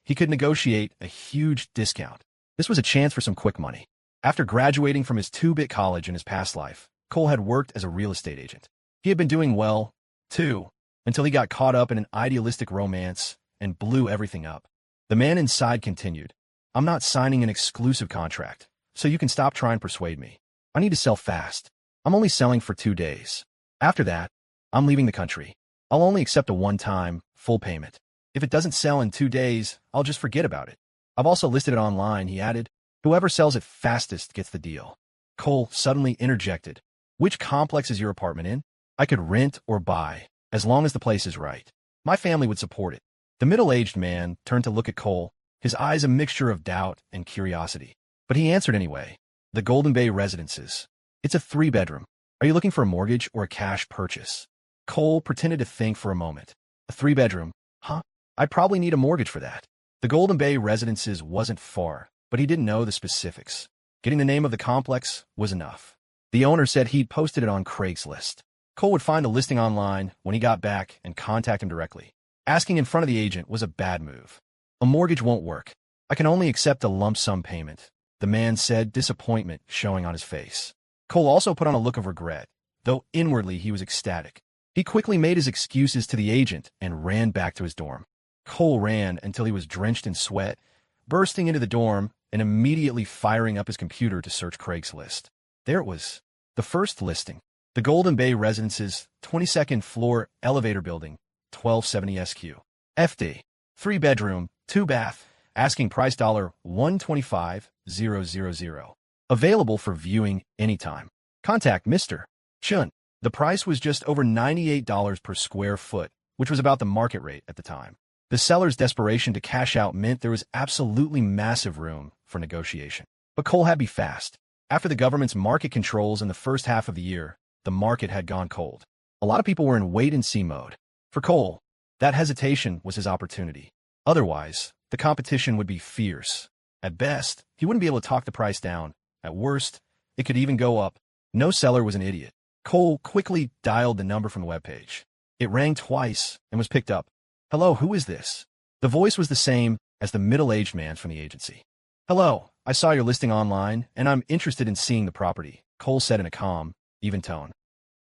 he could negotiate a huge discount. This was a chance for some quick money. After graduating from his 2-bit college in his past life, Cole had worked as a real estate agent. He had been doing well, too, until he got caught up in an idealistic romance and blew everything up. The man inside continued, "I'm not signing an exclusive contract, so you can stop trying to persuade me. I need to sell fast. I'm only selling for 2 days. After that, I'm leaving the country. I'll only accept a one-time, full payment. If it doesn't sell in 2 days, I'll just forget about it. I've also listed it online," he added. "Whoever sells it fastest gets the deal." Cole suddenly interjected, "Which complex is your apartment in? I could rent or buy, as long as the place is right. My family would support it." The middle-aged man turned to look at Cole, his eyes a mixture of doubt and curiosity. But he answered anyway, "The Golden Bay Residences. It's a 3-bedroom. Are you looking for a mortgage or a cash purchase?" Cole pretended to think for a moment. "A 3-bedroom, huh? I'd probably need a mortgage for that." The Golden Bay Residences wasn't far, but he didn't know the specifics. Getting the name of the complex was enough. The owner said he'd posted it on Craigslist. Cole would find the listing online when he got back and contact him directly. Asking in front of the agent was a bad move. "A mortgage won't work. I can only accept a lump sum payment," the man said, disappointment showing on his face. Cole also put on a look of regret, though inwardly he was ecstatic. He quickly made his excuses to the agent and ran back to his dorm. Cole ran until he was drenched in sweat, bursting into the dorm and immediately firing up his computer to search Craigslist. There it was, the first listing. The Golden Bay Residences, 22nd floor elevator building, 1270 SQ. FD, 3-bedroom, 2-bath, asking price $125,000. Available for viewing anytime. Contact Mr. Chun. The price was just over $98 per square foot, which was about the market rate at the time. The seller's desperation to cash out meant there was absolutely massive room for negotiation. But Cole had to be fast. After the government's market controls in the first half of the year, the market had gone cold. A lot of people were in wait-and-see mode. For Cole, that hesitation was his opportunity. Otherwise, the competition would be fierce. At best, he wouldn't be able to talk the price down. At worst, it could even go up. No seller was an idiot. Cole quickly dialed the number from the webpage. It rang twice and was picked up. "Hello, who is this?" The voice was the same as the middle-aged man from the agency. "Hello, I saw your listing online, and I'm interested in seeing the property," Cole said in a calm, even tone.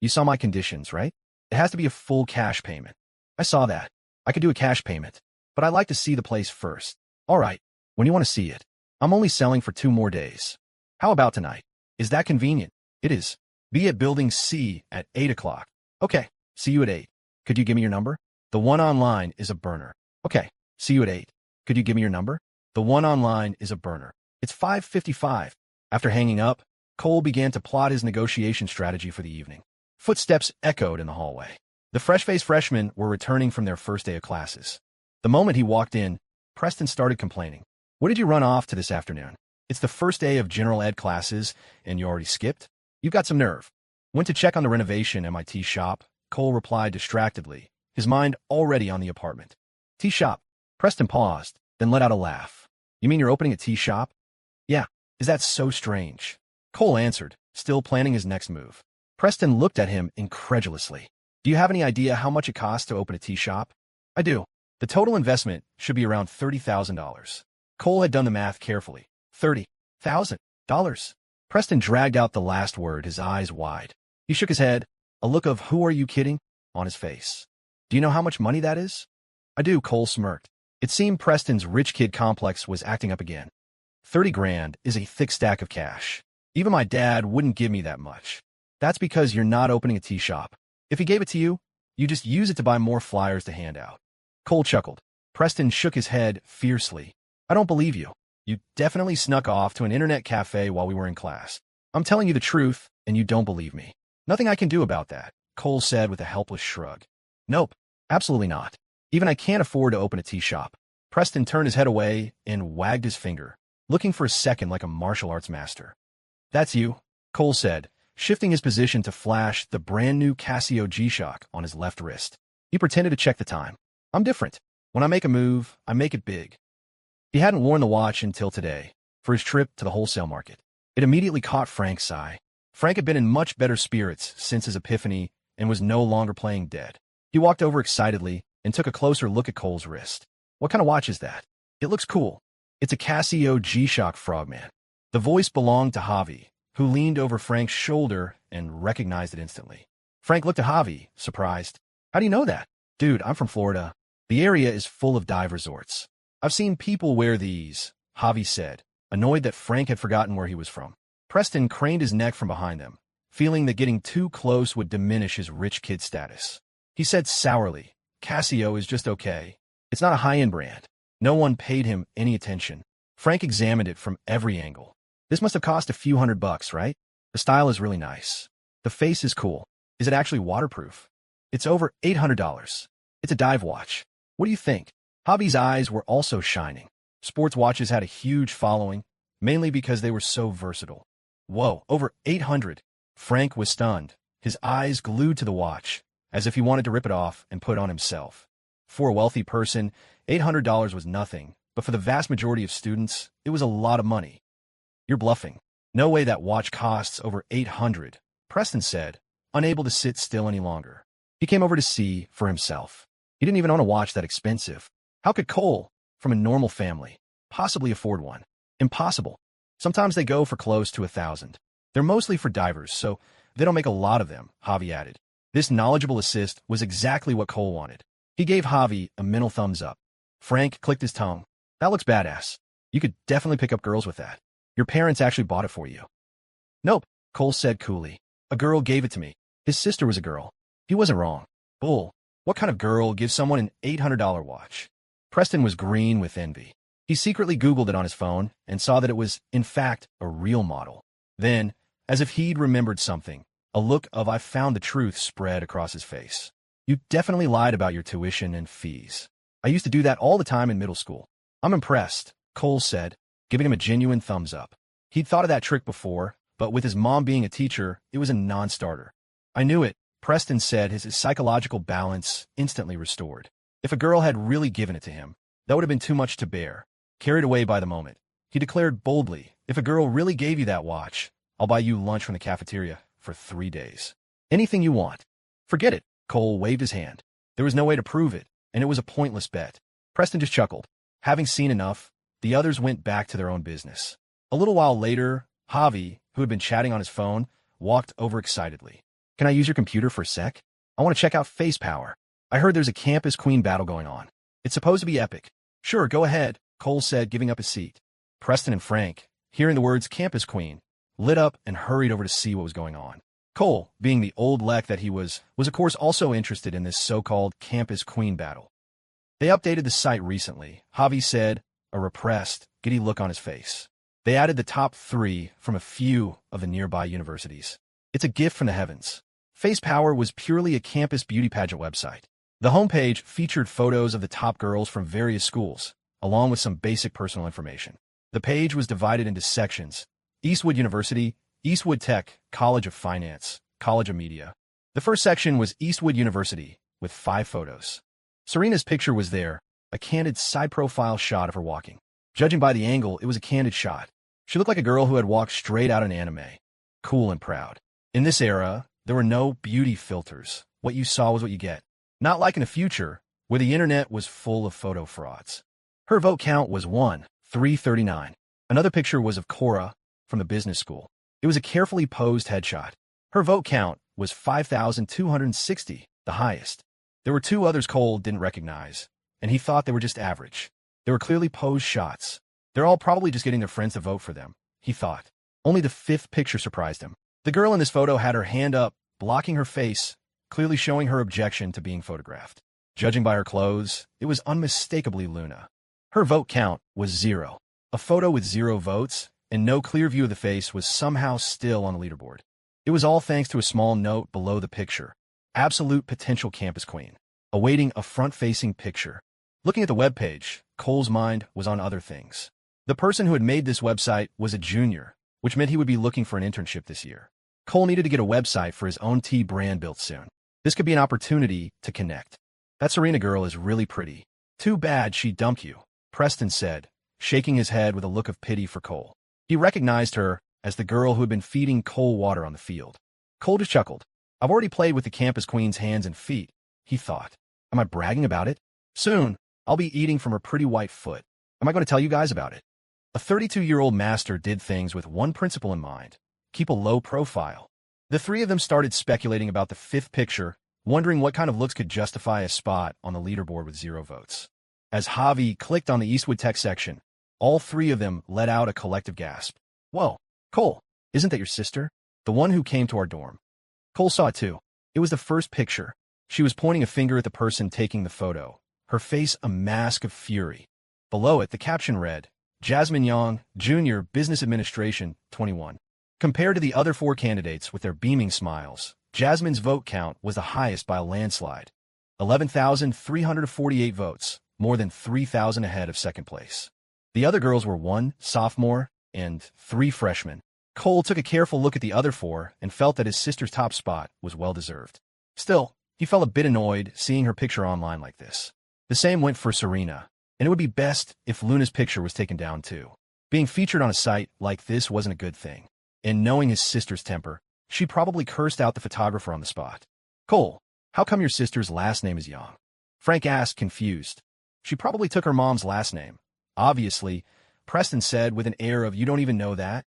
"You saw my conditions, right? It has to be a full cash payment." "I saw that. I could do a cash payment, but I'd like to see the place first." "All right, when you want to see it. I'm only selling for 2 more days. How about tonight? Is that convenient?" "It is. Be at Building C at 8 o'clock. "Okay, see you at 8. Could you give me your number?" "The one online is a burner." "Okay, see you at 8. Could you give me your number?" "The one online is a burner. It's 5:55. After hanging up, Cole began to plot his negotiation strategy for the evening. Footsteps echoed in the hallway. The fresh-faced freshmen were returning from their first day of classes. The moment he walked in, Preston started complaining. "What did you run off to this afternoon? It's the first day of general ed classes, and you already skipped? You've got some nerve." "Went to check on the renovation at my tea shop," Cole replied distractedly, his mind already on the apartment. "Tea shop?" Preston paused, then let out a laugh. "You mean you're opening a tea shop?" "Yeah. Is that so strange?" Cole answered, still planning his next move. Preston looked at him incredulously. "Do you have any idea how much it costs to open a tea shop?" "I do. The total investment should be around $30,000. Cole had done the math carefully. $30,000. Preston dragged out the last word, his eyes wide. He shook his head, a look of "who are you kidding?" on his face. "Do you know how much money that is?" "I do," Cole smirked. It seemed Preston's rich kid complex was acting up again. 30 grand is a thick stack of cash. Even my dad wouldn't give me that much. "That's because you're not opening a tea shop. If he gave it to you, you just use it to buy more flyers to hand out." Cole chuckled. Preston shook his head fiercely. "I don't believe you. You definitely snuck off to an internet cafe while we were in class. I'm telling you the truth, and you don't believe me." "Nothing I can do about that," Cole said with a helpless shrug. "Nope, absolutely not. Even I can't afford to open a tea shop." Preston turned his head away and wagged his finger, looking for a second like a martial arts master. "That's you," Cole said, shifting his position to flash the brand-new Casio G-Shock on his left wrist. He pretended to check the time. "I'm different. When I make a move, I make it big." He hadn't worn the watch until today, for his trip to the wholesale market. It immediately caught Frank's eye. Frank had been in much better spirits since his epiphany and was no longer playing dead. He walked over excitedly and took a closer look at Cole's wrist. "What kind of watch is that?" It looks cool. It's a Casio G-Shock Frogman. The voice belonged to Javi, who leaned over Frank's shoulder and recognized it instantly. Frank looked at Javi, surprised. How do you know that? Dude, I'm from Florida. The area is full of dive resorts. I've seen people wear these, Javi said, annoyed that Frank had forgotten where he was from. Preston craned his neck from behind them, feeling that getting too close would diminish his rich kid status. He said sourly, Casio is just okay. It's not a high-end brand. No one paid him any attention. Frank examined it from every angle. This must have cost a few $100, right? The style is really nice. The face is cool. Is it actually waterproof? It's over $800. It's a dive watch. What do you think? Javi's eyes were also shining. Sports watches had a huge following, mainly because they were so versatile. Whoa, over 800. Frank was stunned, his eyes glued to the watch, as if he wanted to rip it off and put it on himself. For a wealthy person, $800 was nothing, but for the vast majority of students, it was a lot of money. You're bluffing. No way that watch costs over $800, Preston said, unable to sit still any longer. He came over to see for himself. He didn't even own a watch that expensive. How could Cole, from a normal family, possibly afford one? Impossible. Sometimes they go for close to $1,000. They're mostly for divers, so they don't make a lot of them, Javi added. This knowledgeable assist was exactly what Cole wanted. He gave Javi a mental thumbs up. Frank clicked his tongue. That looks badass. You could definitely pick up girls with that. Your parents actually bought it for you. Nope, Cole said coolly. A girl gave it to me. His sister was a girl. He wasn't wrong. Bull. What kind of girl gives someone an $800 watch? Preston was green with envy. He secretly Googled it on his phone and saw that it was, in fact, a real model. Then, as if he'd remembered something, a look of I found the truth spread across his face. You definitely lied about your tuition and fees. I used to do that all the time in middle school. I'm impressed, Cole said, giving him a genuine thumbs up. He'd thought of that trick before, but with his mom being a teacher, it was a non-starter. I knew it, Preston said, his psychological balance instantly restored. If a girl had really given it to him, that would have been too much to bear. Carried away by the moment, he declared boldly, if a girl really gave you that watch, I'll buy you lunch from the cafeteria for 3 days. Anything you want. Forget it, Cole waved his hand. There was no way to prove it, and it was a pointless bet. Preston just chuckled. Having seen enough, the others went back to their own business. A little while later, Javi, who had been chatting on his phone, walked over excitedly. Can I use your computer for a sec? I want to check out Face Power. I heard there's a Campus Queen battle going on. It's supposed to be epic. Sure, go ahead, Cole said, giving up his seat. Preston and Frank, hearing the words Campus Queen, lit up and hurried over to see what was going on. Cole, being the old lek that he was of course also interested in this so-called Campus Queen battle. They updated the site recently, Javi said, a repressed, giddy look on his face. They added the top 3 from a few of the nearby universities. It's a gift from the heavens. Face Power was purely a campus beauty pageant website. The homepage featured photos of the top girls from various schools, along with some basic personal information. The page was divided into sections: Eastwood University, Eastwood Tech, College of Finance, College of Media. The first section was Eastwood University, with 5 photos. Serena's picture was there, a candid side-profile shot of her walking. Judging by the angle, it was a candid shot. She looked like a girl who had walked straight out of an anime. Cool and proud. In this era, there were no beauty filters. What you saw was what you get. Not like in the future, where the internet was full of photo frauds. Her vote count was 1,339. Another picture was of Cora from the business school. It was a carefully posed headshot. Her vote count was 5,260, the highest. There were 2 others Cole didn't recognize, and he thought they were just average. They were clearly posed shots. They're all probably just getting their friends to vote for them, he thought. Only the 5th picture surprised him. The girl in this photo had her hand up, blocking her face, clearly showing her objection to being photographed. Judging by her clothes, it was unmistakably Luna. Her vote count was 0. A photo with 0 votes and no clear view of the face was somehow still on the leaderboard. It was all thanks to a small note below the picture. Absolute potential campus queen, awaiting a front-facing picture. Looking at the webpage, Cole's mind was on other things. The person who had made this website was a junior, which meant he would be looking for an internship this year. Cole needed to get a website for his own tea brand built soon. This could be an opportunity to connect. That Serena girl is really pretty. Too bad she dumped you, Preston said, shaking his head with a look of pity for Cole. He recognized her as the girl who had been feeding Cole water on the field. Cole just chuckled. I've already played with the campus queen's hands and feet, he thought. Am I bragging about it? Soon, I'll be eating from her pretty white foot. Am I going to tell you guys about it? A 32-year-old master did things with one principle in mind: keep a low profile. The three of them started speculating about the fifth picture, wondering what kind of looks could justify a spot on the leaderboard with 0 votes. As Javi clicked on the Eastwood Tech section, all three of them let out a collective gasp. Whoa, Cole, isn't that your sister? The one who came to our dorm. Cole saw it too. It was the first picture. She was pointing a finger at the person taking the photo, her face a mask of fury. Below it, the caption read, Jasmine Young, Jr., Business Administration, 21. Compared to the other 4 candidates with their beaming smiles, Jasmine's vote count was the highest by a landslide. 11,348 votes, more than 3,000 ahead of second place. The other girls were 1 sophomore and 3 freshmen. Cole took a careful look at the other 4 and felt that his sister's top spot was well-deserved. Still, he felt a bit annoyed seeing her picture online like this. The same went for Serena, and it would be best if Luna's picture was taken down too. Being featured on a site like this wasn't a good thing, and knowing his sister's temper, she probably cursed out the photographer on the spot. Cole, how come your sister's last name is Young? Frank asked, confused. She probably took her mom's last name. Obviously, Preston said with an air of, you don't even know that?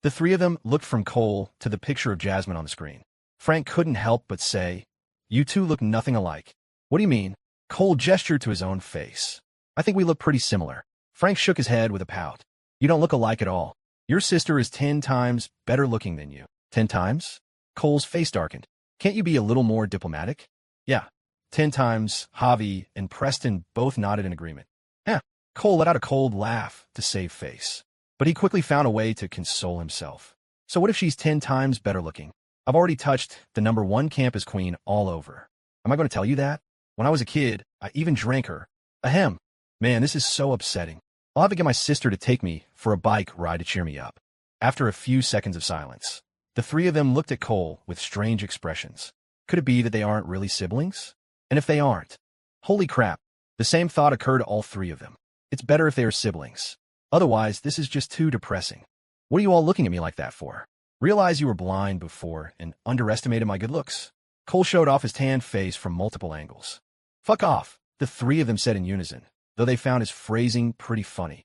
The three of them looked from Cole to the picture of Jasmine on the screen. Frank couldn't help but say, you two look nothing alike. What do you mean? Cole gestured to his own face. I think we look pretty similar. Frank shook his head with a pout. You don't look alike at all. Your sister is 10 times better looking than you. 10 times? Cole's face darkened. Can't you be a little more diplomatic? Yeah, 10 times. Javi and Preston both nodded in agreement. Yeah. Cole let out a cold laugh to save face. But he quickly found a way to console himself. So what if she's 10 times better looking? I've already touched the #1 campus queen all over. Am I going to tell you that? When I was a kid, I even drank her. Ahem. Man, this is so upsetting. I'll have to get my sister to take me for a bike ride to cheer me up. After a few seconds of silence, the three of them looked at Cole with strange expressions. Could it be that they aren't really siblings? And if they aren't, holy crap, the same thought occurred to all three of them. It's better if they are siblings. Otherwise, this is just too depressing. What are you all looking at me like that for? Realize you were blind before and underestimated my good looks? Cole showed off his tanned face from multiple angles. Fuck off, the three of them said in unison, though they found his phrasing pretty funny.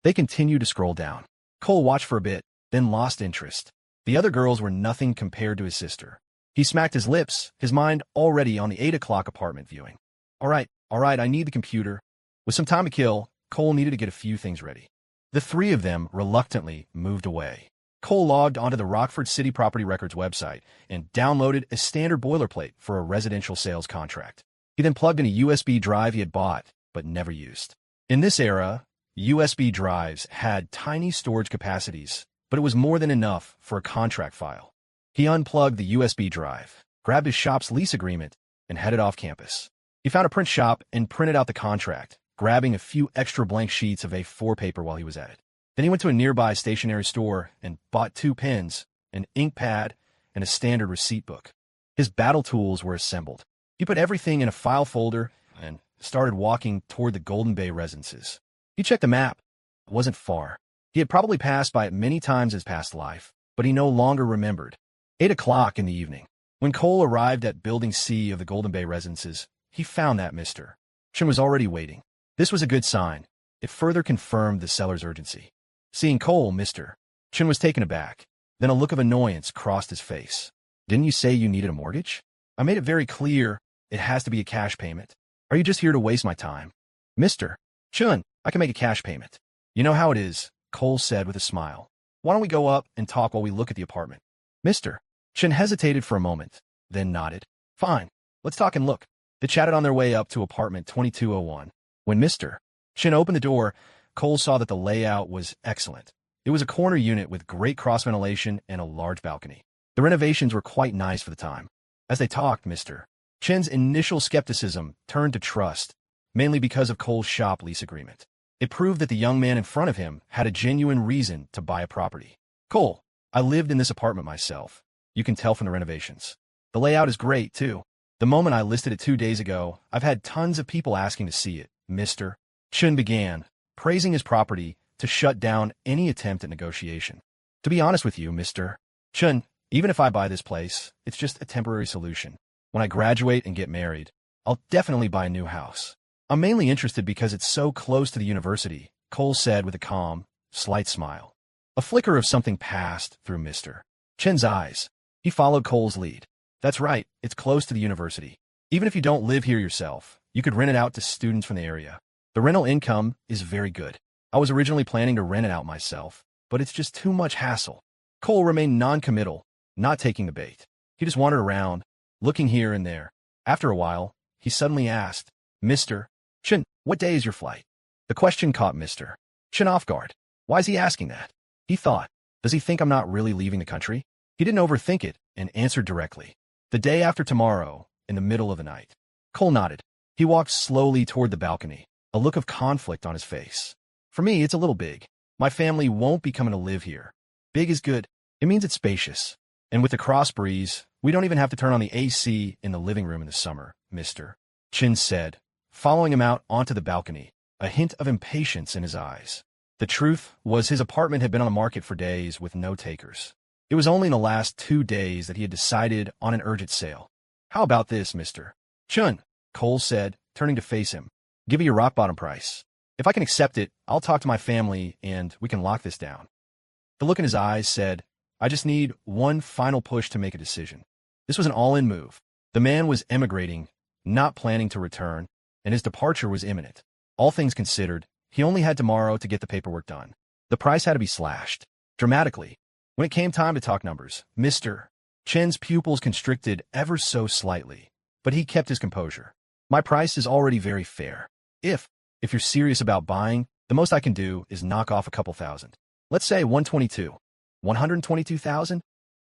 They continued to scroll down. Cole watched for a bit, then lost interest. The other girls were nothing compared to his sister. He smacked his lips, his mind already on the 8 o'clock apartment viewing. All right, I need the computer. With some time to kill, Cole needed to get a few things ready. The three of them reluctantly moved away. Cole logged onto the Rockford City Property Records website and downloaded a standard boilerplate for a residential sales contract. He then plugged in a USB drive he had bought but never used. In this era, USB drives had tiny storage capacities, but it was more than enough for a contract file. He unplugged the USB drive, grabbed his shop's lease agreement, and headed off campus. He found a print shop and printed out the contract, grabbing a few extra blank sheets of A4 paper while he was at it. Then he went to a nearby stationery store and bought 2 pens, an ink pad, and a standard receipt book. His battle tools were assembled. He put everything in a file folder and started walking toward the Golden Bay residences. He checked the map. It wasn't far. He had probably passed by it many times in his past life, but he no longer remembered. 8 o'clock in the evening. When Cole arrived at Building C of the Golden Bay residences, he found that Mr. Chen was already waiting. This was a good sign. It further confirmed the seller's urgency. Seeing Cole, Mr. Chen was taken aback. Then a look of annoyance crossed his face. Didn't you say you needed a mortgage? I made it very clear it has to be a cash payment. Are you just here to waste my time? Mr. Chen, I can make a cash payment. You know how it is, Cole said with a smile. Why don't we go up and talk while we look at the apartment? Mr. Chen hesitated for a moment, then nodded. Fine, let's talk and look. They chatted on their way up to apartment 2201. When Mr. Chen opened the door, Cole saw that the layout was excellent. It was a corner unit with great cross-ventilation and a large balcony. The renovations were quite nice for the time. As they talked, Mr. Chen's initial skepticism turned to trust, mainly because of Cole's shop lease agreement. It proved that the young man in front of him had a genuine reason to buy a property. Cole, I lived in this apartment myself. You can tell from the renovations. The layout is great, too. The moment I listed it 2 days ago, I've had tons of people asking to see it, Mr. Chen began, praising his property to shut down any attempt at negotiation. To be honest with you, Mr. Chen, even if I buy this place, it's just a temporary solution. When I graduate and get married, I'll definitely buy a new house. I'm mainly interested because it's so close to the university, Cole said with a calm, slight smile. A flicker of something passed through Mr. Chen's eyes. He followed Cole's lead. That's right, it's close to the university. Even if you don't live here yourself, you could rent it out to students from the area. The rental income is very good. I was originally planning to rent it out myself, but it's just too much hassle. Cole remained non-committal, not taking the bait. He just wandered around, looking here and there. After a while, he suddenly asked, Mr. Chen, what day is your flight? The question caught Mr. Chen off guard. Why is he asking that? He thought, does he think I'm not really leaving the country? He didn't overthink it and answered directly. The day after tomorrow, in the middle of the night. Cole nodded. He walked slowly toward the balcony, a look of conflict on his face. For me, it's a little big. My family won't be coming to live here. Big is good. It means it's spacious. And with the cross breeze, we don't even have to turn on the AC in the living room in the summer, Mr. Chin said, following him out onto the balcony, a hint of impatience in his eyes. The truth was his apartment had been on the market for days with no takers. It was only in the last 2 days that he had decided on an urgent sale. How about this, Mr. Chun? Cole said, turning to face him. Give me your rock-bottom price. If I can accept it, I'll talk to my family and we can lock this down. The look in his eyes said, I just need one final push to make a decision. This was an all-in move. The man was emigrating, not planning to return, and his departure was imminent. All things considered, he only had tomorrow to get the paperwork done. The price had to be slashed, dramatically. When it came time to talk numbers, Mr. Chen's pupils constricted ever so slightly, but he kept his composure. My price is already very fair. If you're serious about buying, the most I can do is knock off a couple thousand. Let's say 122. 122,000?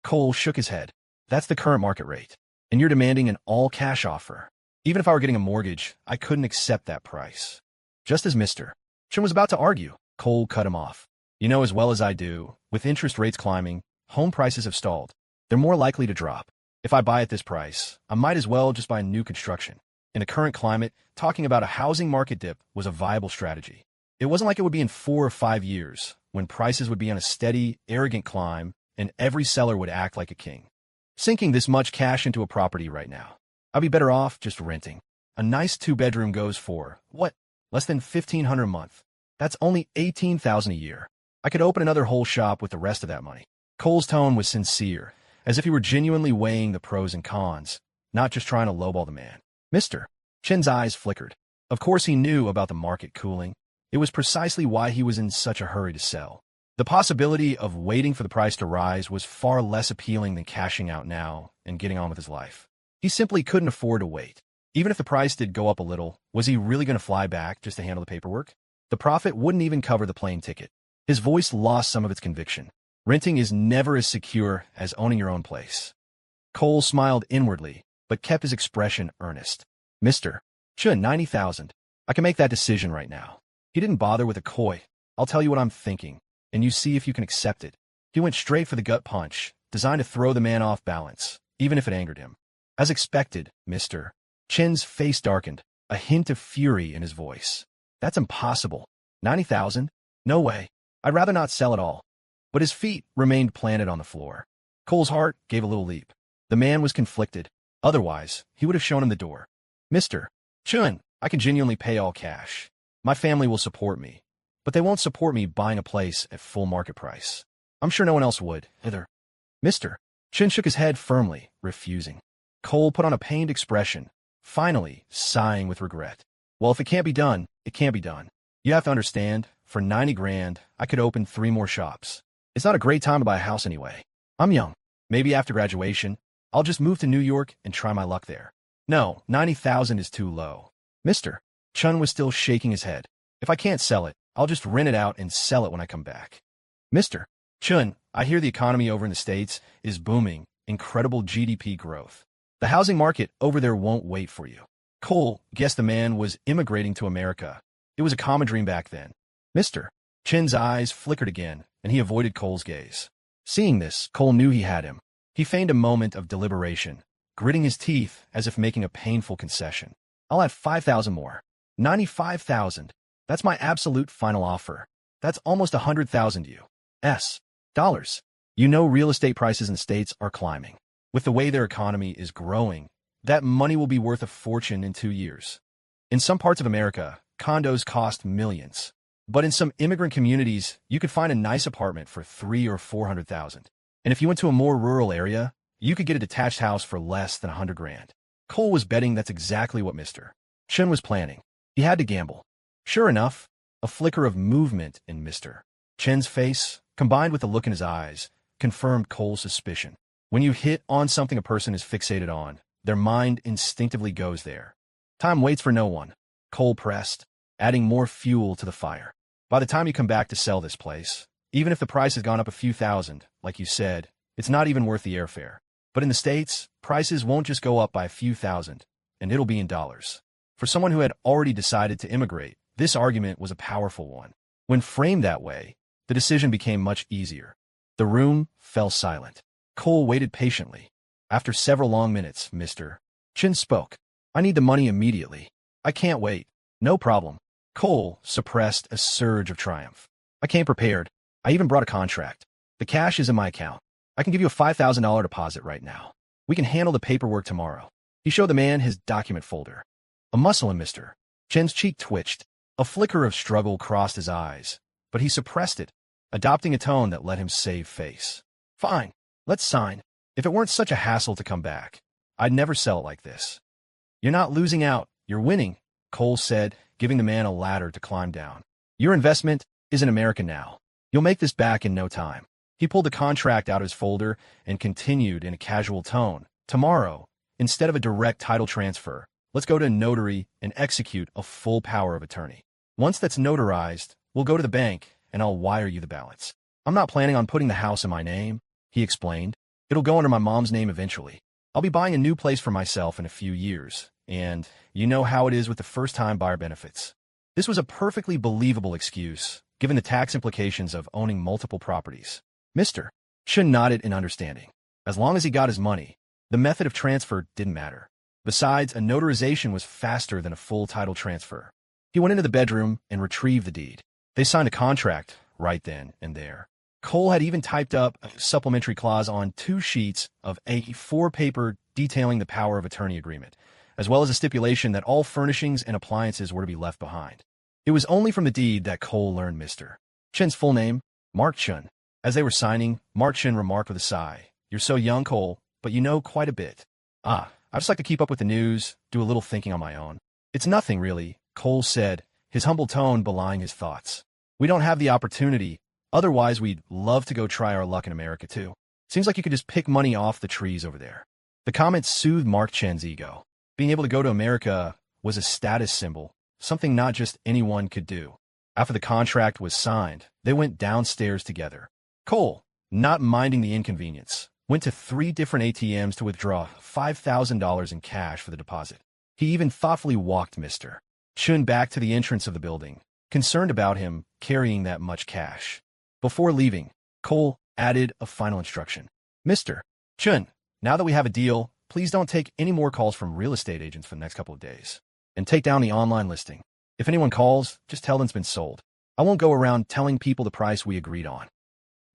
Cole shook his head. That's the current market rate, and you're demanding an all-cash offer. Even if I were getting a mortgage, I couldn't accept that price. Just as Mr. Chen was about to argue, Cole cut him off. You know as well as I do, with interest rates climbing, home prices have stalled. They're more likely to drop. If I buy at this price, I might as well just buy new construction. In the current climate, talking about a housing market dip was a viable strategy. It wasn't like it would be in 4 or 5 years, when prices would be on a steady, arrogant climb, and every seller would act like a king. Sinking this much cash into a property right now, I'd be better off just renting. A nice 2-bedroom goes for, what, less than $1,500 a month. That's only $18,000 a year. I could open another whole shop with the rest of that money. Cole's tone was sincere, as if he were genuinely weighing the pros and cons, not just trying to lowball the man. Mr. Chen's eyes flickered. Of course he knew about the market cooling. It was precisely why he was in such a hurry to sell. The possibility of waiting for the price to rise was far less appealing than cashing out now and getting on with his life. He simply couldn't afford to wait. Even if the price did go up a little, was he really going to fly back just to handle the paperwork? The profit wouldn't even cover the plane ticket. His voice lost some of its conviction. Renting is never as secure as owning your own place. Cole smiled inwardly, but kept his expression earnest. Mr. Chun, 90,000. I can make that decision right now. He didn't bother with a coy. I'll tell you what I'm thinking, and you see if you can accept it. He went straight for the gut punch, designed to throw the man off balance, even if it angered him. As expected, Mr. Chen's face darkened, a hint of fury in his voice. That's impossible. 90,000? No way. I'd rather not sell at all. But his feet remained planted on the floor. Cole's heart gave a little leap. The man was conflicted. Otherwise, he would have shown him the door. Mr. Chun, I can genuinely pay all cash. My family will support me, but they won't support me buying a place at full market price. I'm sure no one else would, either. Mr. Chun shook his head firmly, refusing. Cole put on a pained expression, finally sighing with regret. Well, if it can't be done, it can't be done. You have to understand, for 90 grand, I could open 3 more shops. It's not a great time to buy a house anyway. I'm young. Maybe after graduation, I'll just move to New York and try my luck there. No, 90,000 is too low. Mr. Chun was still shaking his head. If I can't sell it, I'll just rent it out and sell it when I come back. Mr. Chun, I hear the economy over in the States is booming, incredible GDP growth. The housing market over there won't wait for you. Cole guessed the man was immigrating to America. It was a common dream back then. Mr. Chen's eyes flickered again, and he avoided Cole's gaze. Seeing this, Cole knew he had him. He feigned a moment of deliberation, gritting his teeth as if making a painful concession. I'll add 5,000 more. 95,000. That's my absolute final offer. That's almost 100,000 U.S. dollars. You know real estate prices in the States are climbing. With the way their economy is growing, that money will be worth a fortune in 2 years. In some parts of America, condos cost millions. But in some immigrant communities, you could find a nice apartment for 3 or 400,000. And if you went to a more rural area, you could get a detached house for less than 100 grand. Cole was betting that's exactly what Mr. Chun was planning. He had to gamble. Sure enough, a flicker of movement in Mr. Chen's face, combined with the look in his eyes, confirmed Cole's suspicion. When you hit on something a person is fixated on, their mind instinctively goes there. Time waits for no one. Cole pressed, adding more fuel to the fire. By the time you come back to sell this place, even if the price has gone up a few thousand, like you said, it's not even worth the airfare. But in the States, prices won't just go up by a few thousand, and it'll be in dollars. For someone who had already decided to immigrate, this argument was a powerful one. When framed that way, the decision became much easier. The room fell silent. Cole waited patiently. After several long minutes, Mr. Chin spoke. I need the money immediately. I can't wait. No problem. Cole suppressed a surge of triumph. I came prepared. I even brought a contract. The cash is in my account. I can give you a $5,000 deposit right now. We can handle the paperwork tomorrow. He showed the man his document folder. A muscle in Mr. Chen's cheek twitched. A flicker of struggle crossed his eyes, but he suppressed it, adopting a tone that let him save face. Fine, let's sign. If it weren't such a hassle to come back, I'd never sell it like this. You're not losing out, you're winning, Cole said, giving the man a ladder to climb down. Your investment is in America now. You'll make this back in no time. He pulled the contract out of his folder and continued in a casual tone. Tomorrow, instead of a direct title transfer, let's go to a notary and execute a full power of attorney. Once that's notarized, we'll go to the bank and I'll wire you the balance. I'm not planning on putting the house in my name, he explained. It'll go under my mom's name eventually. I'll be buying a new place for myself in a few years, and you know how it is with the first-time buyer benefits. This was a perfectly believable excuse, given the tax implications of owning multiple properties. Mr. Chun nodded in understanding. As long as he got his money, the method of transfer didn't matter. Besides, a notarization was faster than a full title transfer. He went into the bedroom and retrieved the deed. They signed a contract right then and there. Cole had even typed up a supplementary clause on 2 sheets of A4 paper detailing the power of attorney agreement, as well as a stipulation that all furnishings and appliances were to be left behind. It was only from the deed that Cole learned Mr. Chen's full name, Mark Chun. As they were signing, Mark Chun remarked with a sigh, "You're so young, Cole, but you know quite a bit." I just like to keep up with the news, do a little thinking on my own. It's nothing, really, Cole said, his humble tone belying his thoughts. We don't have the opportunity. Otherwise, we'd love to go try our luck in America, too. Seems like you could just pick money off the trees over there. The comment soothed Mark Chen's ego. Being able to go to America was a status symbol, something not just anyone could do. After the contract was signed, they went downstairs together. Cole, not minding the inconvenience, went to 3 different ATMs to withdraw $5,000 in cash for the deposit. He even thoughtfully walked Mr. Chun back to the entrance of the building, concerned about him carrying that much cash. Before leaving, Cole added a final instruction. Mr. Chun, now that we have a deal, please don't take any more calls from real estate agents for the next couple of days. And take down the online listing. If anyone calls, just tell them it's been sold. I won't go around telling people the price we agreed on.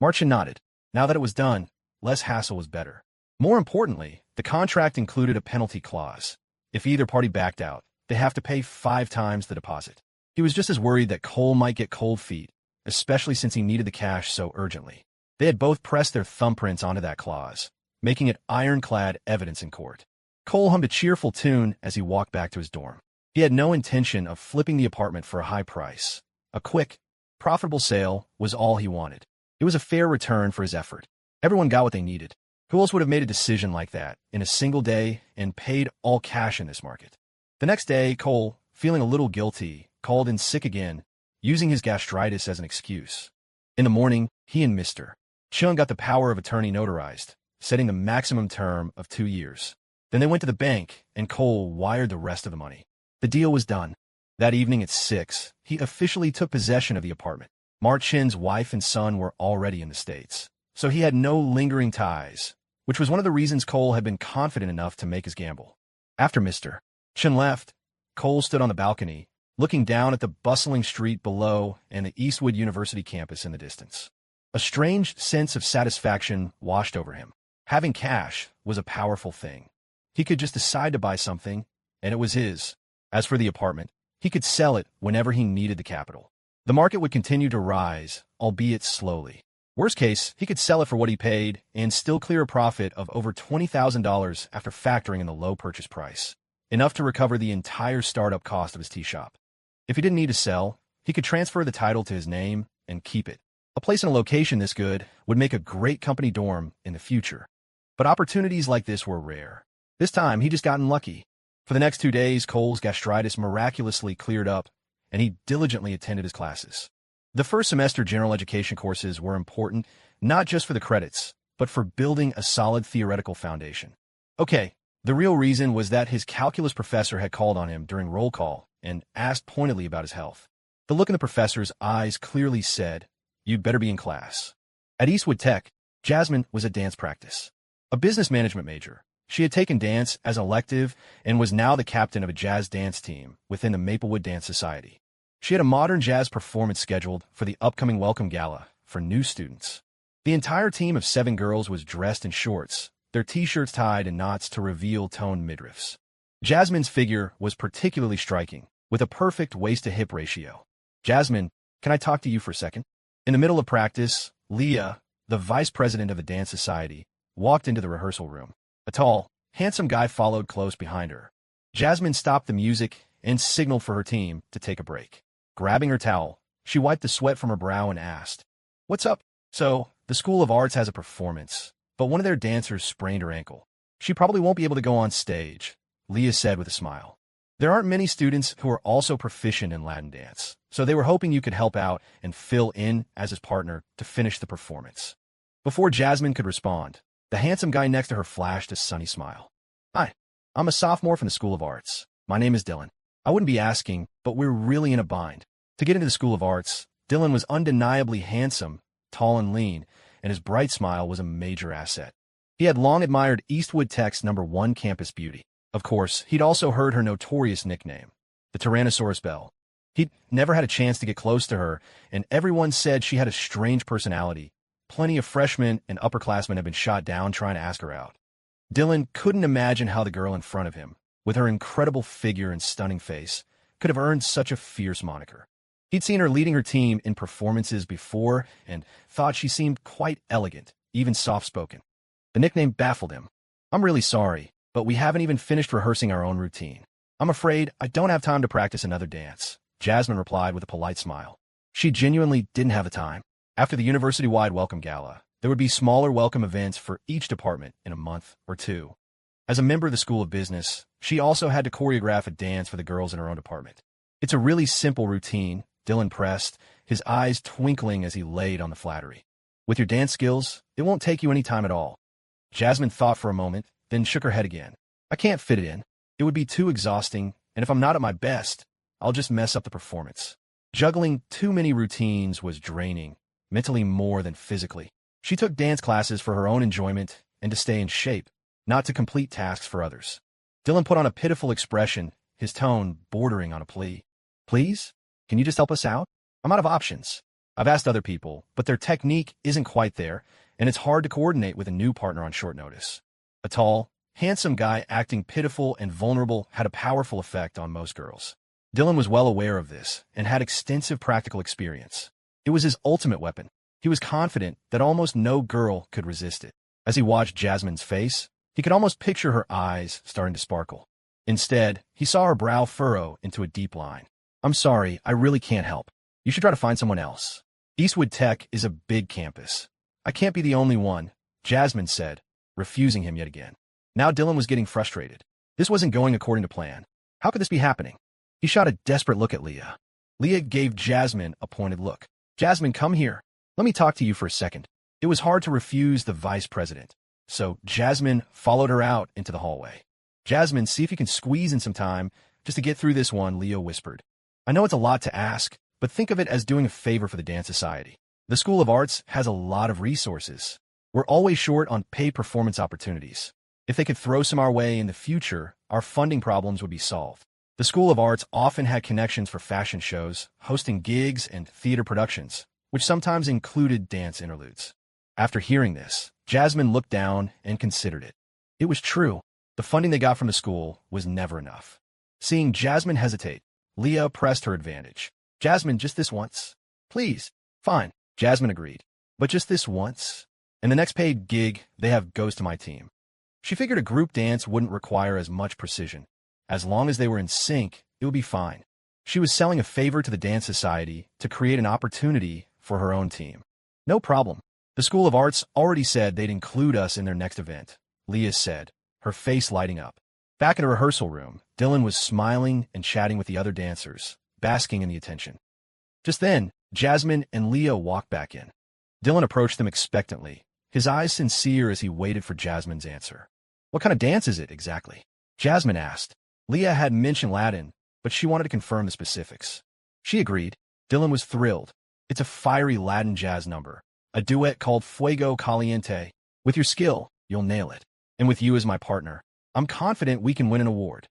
Marchin nodded. Now that it was done, less hassle was better. More importantly, the contract included a penalty clause. If either party backed out, they have to pay 5 times the deposit. He was just as worried that Cole might get cold feet, especially since he needed the cash so urgently. They had both pressed their thumbprints onto that clause, making it ironclad evidence in court. Cole hummed a cheerful tune as he walked back to his dorm. He had no intention of flipping the apartment for a high price. A quick, profitable sale was all he wanted. It was a fair return for his effort. Everyone got what they needed. Who else would have made a decision like that in a single day and paid all cash in this market? The next day, Cole, feeling a little guilty, called in sick again, using his gastritis as an excuse. In the morning, he and Mr. Chung got the power of attorney notarized, setting the maximum term of 2 years. Then they went to the bank, and Cole wired the rest of the money. The deal was done. That evening at 6, he officially took possession of the apartment. Mark Chin's wife and son were already in the States, so he had no lingering ties, which was one of the reasons Cole had been confident enough to make his gamble. After Mr. Chin left, Cole stood on the balcony, looking down at the bustling street below and the Eastwood University campus in the distance. A strange sense of satisfaction washed over him. Having cash was a powerful thing. He could just decide to buy something, and it was his. As for the apartment, he could sell it whenever he needed the capital. The market would continue to rise, albeit slowly. Worst case, he could sell it for what he paid and still clear a profit of over $20,000 after factoring in the low purchase price, enough to recover the entire startup cost of his tea shop. If he didn't need to sell, he could transfer the title to his name and keep it. A place in a location this good would make a great company dorm in the future. But opportunities like this were rare. This time, he just gotten lucky. For the next 2 days, Cole's gastritis miraculously cleared up, and he diligently attended his classes. The first semester general education courses were important, not just for the credits, but for building a solid theoretical foundation. Okay, the real reason was that his calculus professor had called on him during roll call and asked pointedly about his health. The look in the professor's eyes clearly said, "You'd better be in class." At Eastwood Tech, Jasmine was at dance practice. A business management major, she had taken dance as an elective and was now the captain of a jazz dance team within the Maplewood Dance Society. She had a modern jazz performance scheduled for the upcoming welcome gala for new students. The entire team of 7 girls was dressed in shorts, their t-shirts tied in knots to reveal toned midriffs. Jasmine's figure was particularly striking, with a perfect waist-to-hip ratio. "Jasmine, can I talk to you for a second?" In the middle of practice, Leah, the vice president of the dance society, walked into the rehearsal room. A tall, handsome guy followed close behind her. Jasmine stopped the music and signaled for her team to take a break. Grabbing her towel, she wiped the sweat from her brow and asked, "What's up?" "So, the School of Arts has a performance, but one of their dancers sprained her ankle. She probably won't be able to go on stage," Leah said with a smile. "There aren't many students who are also proficient in Latin dance, so they were hoping you could help out and fill in as his partner to finish the performance." Before Jasmine could respond, the handsome guy next to her flashed a sunny smile. "Hi, I'm a sophomore from the School of Arts. My name is Dylan. I wouldn't be asking, but we're really in a bind." To get into the School of Arts, Dylan was undeniably handsome, tall and lean, and his bright smile was a major asset. He had long admired Eastwood Tech's #1 campus beauty. Of course, he'd also heard her notorious nickname, the Tyrannosaurus Belle. He'd never had a chance to get close to her, and everyone said she had a strange personality. Plenty of freshmen and upperclassmen had been shot down trying to ask her out. Dylan couldn't imagine how the girl in front of him, with her incredible figure and stunning face, could have earned such a fierce moniker. He'd seen her leading her team in performances before and thought she seemed quite elegant, even soft-spoken. The nickname baffled him. "I'm really sorry, but we haven't even finished rehearsing our own routine. I'm afraid I don't have time to practice another dance," Jasmine replied with a polite smile. She genuinely didn't have the time. After the university-wide welcome gala, there would be smaller welcome events for each department in a month or 2. As a member of the School of Business, she also had to choreograph a dance for the girls in her own department. "It's a really simple routine," Dylan pressed, his eyes twinkling as he laid on the flattery. "With your dance skills, it won't take you any time at all." Jasmine thought for a moment, then shook her head again. "I can't fit it in. It would be too exhausting, and if I'm not at my best, I'll just mess up the performance." Juggling too many routines was draining, mentally more than physically. She took dance classes for her own enjoyment and to stay in shape, not to complete tasks for others. Dylan put on a pitiful expression, his tone bordering on a plea. "Please? Can you just help us out? I'm out of options. I've asked other people, but their technique isn't quite there, and it's hard to coordinate with a new partner on short notice." A tall, handsome guy acting pitiful and vulnerable had a powerful effect on most girls. Dylan was well aware of this and had extensive practical experience. It was his ultimate weapon. He was confident that almost no girl could resist it. As he watched Jasmine's face, he could almost picture her eyes starting to sparkle. Instead, he saw her brow furrow into a deep line. "I'm sorry, I really can't help. You should try to find someone else. Eastwood Tech is a big campus. I can't be the only one," Jasmine said, refusing him yet again. Now Dylan was getting frustrated. This wasn't going according to plan. How could this be happening? He shot a desperate look at Leah. Leah gave Jasmine a pointed look. "Jasmine, come here. Let me talk to you for a second." It was hard to refuse the vice president, so Jasmine followed her out into the hallway. "Jasmine, see if you can squeeze in some time just to get through this one," Leah whispered. "I know it's a lot to ask, but think of it as doing a favor for the Dance Society. The School of Arts has a lot of resources. We're always short on paid performance opportunities. If they could throw some our way in the future, our funding problems would be solved." The School of Arts often had connections for fashion shows, hosting gigs and theater productions, which sometimes included dance interludes. After hearing this, Jasmine looked down and considered it. It was true. The funding they got from the school was never enough. Seeing Jasmine hesitate, Leah pressed her advantage. "Jasmine, just this once. Please. Fine, Jasmine agreed. But just this once. And the next paid gig, they have goes to my team. She figured a group dance wouldn't require as much precision. As long as they were in sync, it would be fine. She was selling a favor to the dance society to create an opportunity for her own team. No problem. The School of Arts already said they'd include us in their next event, Leah said, her face lighting up. Back in the rehearsal room, Dylan was smiling and chatting with the other dancers, basking in the attention. Just then, Jasmine and Leah walked back in. Dylan approached them expectantly, his eyes sincere as he waited for Jasmine's answer. What kind of dance is it, exactly? Jasmine asked. Leah had mentioned Latin, but she wanted to confirm the specifics. She agreed. Dylan was thrilled. It's a fiery Latin jazz number, a duet called Fuego Caliente. With your skill, you'll nail it. And with you as my partner, I'm confident we can win an award.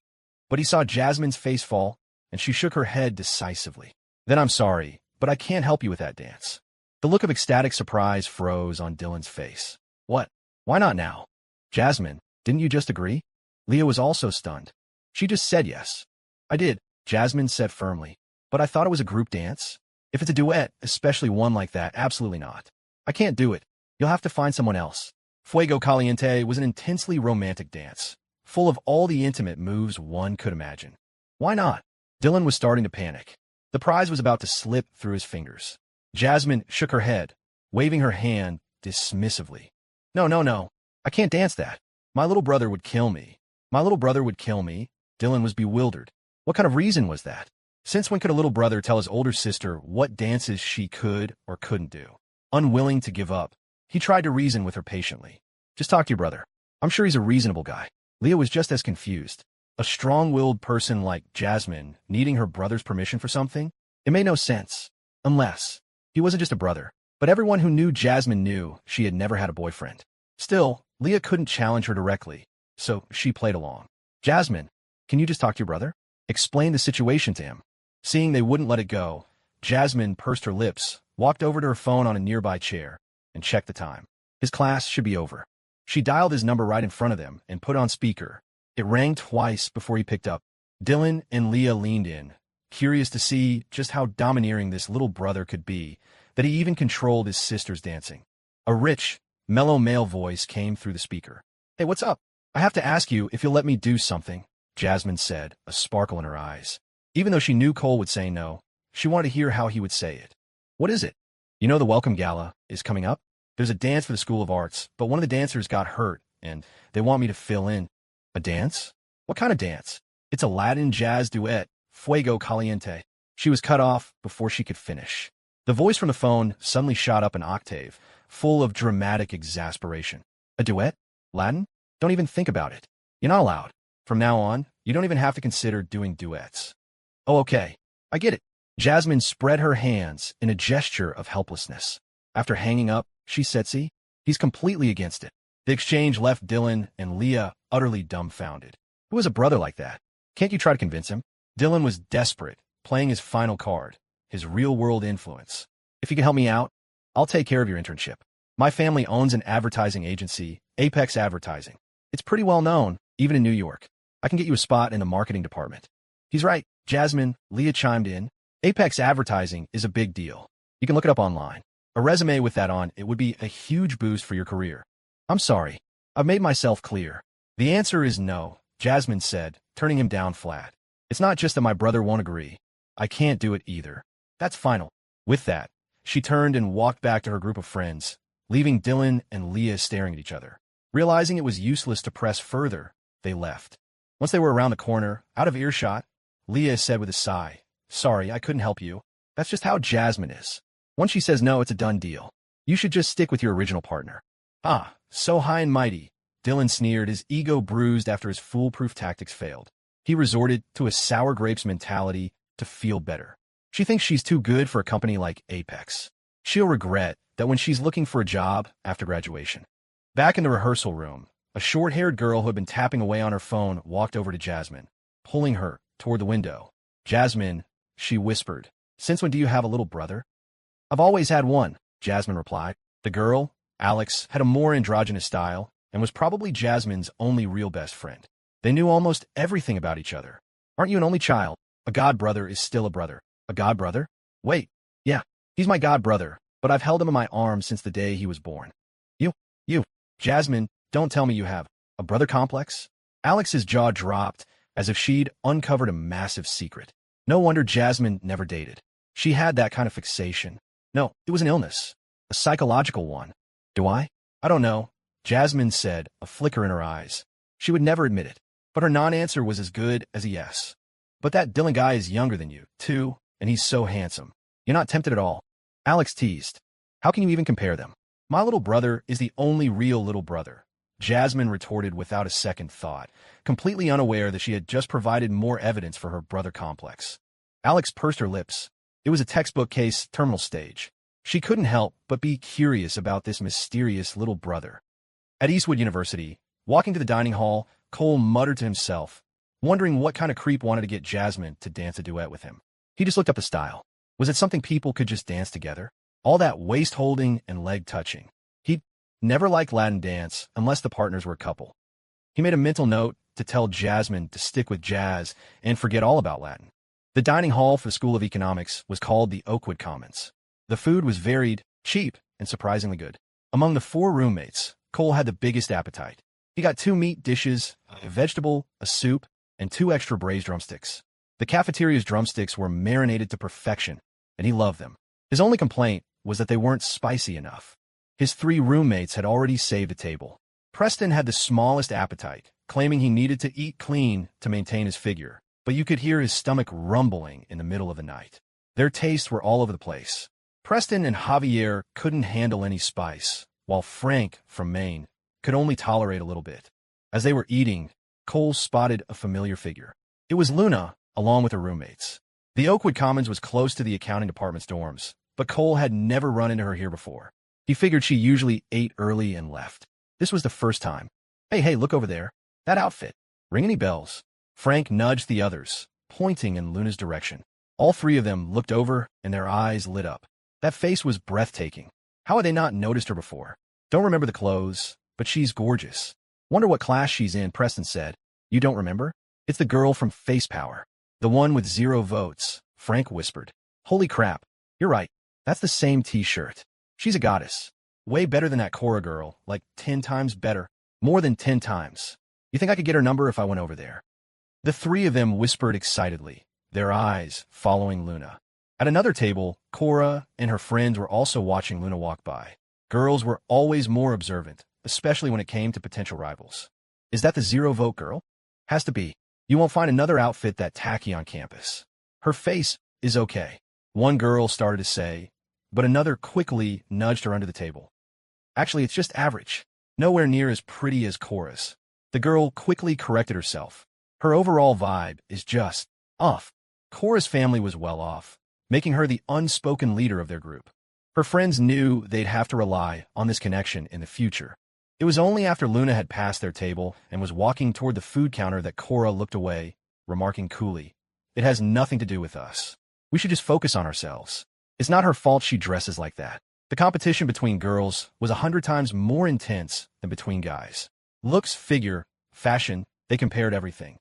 But he saw Jasmine's face fall, and she shook her head decisively. Then I'm sorry, but I can't help you with that dance. The look of ecstatic surprise froze on Dylan's face. What? Why not now? Jasmine, didn't you just agree? Leah was also stunned. She just said yes. I did, Jasmine said firmly. But I thought it was a group dance. If it's a duet, especially one like that, absolutely not. I can't do it. You'll have to find someone else. Fuego Caliente was an intensely romantic dance, full of all the intimate moves one could imagine. Why not? Dylan was starting to panic. The prize was about to slip through his fingers. Jasmine shook her head, waving her hand dismissively. No. I can't dance that. My little brother would kill me. My little brother would kill me. Dylan was bewildered. What kind of reason was that? Since when could a little brother tell his older sister what dances she could or couldn't do? Unwilling to give up, he tried to reason with her patiently. Just talk to your brother. I'm sure he's a reasonable guy. Leah was just as confused. A strong-willed person like Jasmine needing her brother's permission for something? It made no sense. Unless he wasn't just a brother. But everyone who knew Jasmine knew she had never had a boyfriend. Still, Leah couldn't challenge her directly, so she played along. Jasmine, can you just talk to your brother? Explain the situation to him. Seeing they wouldn't let it go, Jasmine pursed her lips, walked over to her phone on a nearby chair, and checked the time. His class should be over. She dialed his number right in front of them and put on speaker. It rang twice before he picked up. Dylan and Leah leaned in, curious to see just how domineering this little brother could be, that he even controlled his sister's dancing. A rich, mellow male voice came through the speaker. Hey, what's up? I have to ask you if you'll let me do something, Jasmine said, a sparkle in her eyes. Even though she knew Cole would say no, she wanted to hear how he would say it. What is it? You know the welcome gala is coming up? There's a dance for the School of Arts, but one of the dancers got hurt, and they want me to fill in. A dance? What kind of dance? It's a Latin jazz duet, Fuego Caliente. She was cut off before she could finish. The voice from the phone suddenly shot up an octave, full of dramatic exasperation. A duet? Latin? Don't even think about it. You're not allowed. From now on, you don't even have to consider doing duets. Oh, okay. I get it. Jasmine spread her hands in a gesture of helplessness. After hanging up, she said, see, he's completely against it. The exchange left Dylan and Leah utterly dumbfounded. Who has a brother like that? Can't you try to convince him? Dylan was desperate, playing his final card, his real-world influence. If you can help me out, I'll take care of your internship. My family owns an advertising agency, Apex Advertising. It's pretty well known, even in New York. I can get you a spot in the marketing department. He's right, Jasmine, Leah chimed in. Apex Advertising is a big deal. You can look it up online. A resume with that on it would be a huge boost for your career. I'm sorry. I've made myself clear. The answer is no, Jasmine said, turning him down flat. It's not just that my brother won't agree. I can't do it either. That's final. With that, she turned and walked back to her group of friends, leaving Dylan and Leah staring at each other. Realizing it was useless to press further, they left. Once they were around the corner, out of earshot, Leah said with a sigh, sorry, I couldn't help you. That's just how Jasmine is. Once she says no, it's a done deal. You should just stick with your original partner. Ah, so high and mighty, Dylan sneered, his ego bruised after his foolproof tactics failed. He resorted to a sour grapes mentality to feel better. She thinks she's too good for a company like Apex. She'll regret that when she's looking for a job after graduation. Back in the rehearsal room, a short-haired girl who had been tapping away on her phone walked over to Jasmine, pulling her toward the window. Jasmine, she whispered, since when do you have a little brother? I've always had one, Jasmine replied. The girl, Alex, had a more androgynous style and was probably Jasmine's only real best friend. They knew almost everything about each other. Aren't you an only child? A god brother is still a brother. A god brother? Wait, yeah. He's my god brother, but I've held him in my arms since the day he was born. You, Jasmine, don't tell me you have a brother complex? Alex's jaw dropped as if she'd uncovered a massive secret. No wonder Jasmine never dated. She had that kind of fixation. No, it was an illness. A psychological one. Do I? I don't know, Jasmine said, a flicker in her eyes. She would never admit it, but her non-answer was as good as a yes. But that Dylan guy is younger than you, too, and he's so handsome. You're not tempted at all. Alex teased. How can you even compare them? My little brother is the only real little brother, Jasmine retorted without a second thought, completely unaware that she had just provided more evidence for her brother complex. Alex pursed her lips. It was a textbook case, terminal stage. She couldn't help but be curious about this mysterious little brother. At Eastwood University, walking to the dining hall, Cole muttered to himself, wondering what kind of creep wanted to get Jasmine to dance a duet with him. He just looked up the style. Was it something people could just dance together? All that waist-holding and leg-touching. He'd never liked Latin dance unless the partners were a couple. He made a mental note to tell Jasmine to stick with jazz and forget all about Latin. The dining hall for the School of Economics was called the Oakwood Commons. The food was varied, cheap, and surprisingly good. Among the 4 roommates, Cole had the biggest appetite. He got 2 meat dishes, a vegetable, a soup, and 2 extra braised drumsticks. The cafeteria's drumsticks were marinated to perfection, and he loved them. His only complaint was that they weren't spicy enough. His 3 roommates had already saved a table. Preston had the smallest appetite, claiming he needed to eat clean to maintain his figure, but you could hear his stomach rumbling in the middle of the night. Their tastes were all over the place. Preston and Javier couldn't handle any spice, while Frank, from Maine, could only tolerate a little bit. As they were eating, Cole spotted a familiar figure. It was Luna, along with her roommates. The Oakwood Commons was close to the accounting department's dorms, but Cole had never run into her here before. He figured she usually ate early and left. This was the first time. Hey, look over there. That outfit. Ring any bells? Frank nudged the others, pointing in Luna's direction. All 3 of them looked over, and their eyes lit up. That face was breathtaking. How had they not noticed her before? Don't remember the clothes, but she's gorgeous. Wonder what class she's in, Preston said. You don't remember? It's the girl from Face Power. The one with 0 votes, Frank whispered. Holy crap. You're right. That's the same t-shirt. She's a goddess. Way better than that Cora girl, like 10 times better. More than 10 times. You think I could get her number if I went over there? The 3 of them whispered excitedly, their eyes following Luna. At another table, Cora and her friends were also watching Luna walk by. Girls were always more observant, especially when it came to potential rivals. Is that the 0 vote girl? Has to be. You won't find another outfit that tacky on campus. Her face is okay, one girl started to say, but another quickly nudged her under the table. Actually, it's just average. Nowhere near as pretty as Cora's. The girl quickly corrected herself. Her overall vibe is just off. Cora's family was well off, making her the unspoken leader of their group. Her friends knew they'd have to rely on this connection in the future. It was only after Luna had passed their table and was walking toward the food counter that Cora looked away, remarking coolly, "It has nothing to do with us. We should just focus on ourselves. It's not her fault she dresses like that." The competition between girls was 100 times more intense than between guys. Looks, figure, fashion, they compared everything.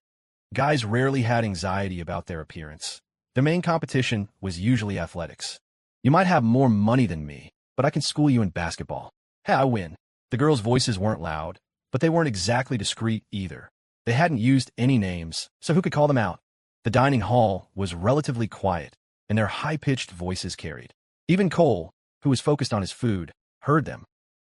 Guys rarely had anxiety about their appearance. Their main competition was usually athletics. You might have more money than me, but I can school you in basketball. Hey, I win. The girls' voices weren't loud, but they weren't exactly discreet either. They hadn't used any names, so who could call them out? The dining hall was relatively quiet, and their high-pitched voices carried. Even Cole, who was focused on his food, heard them.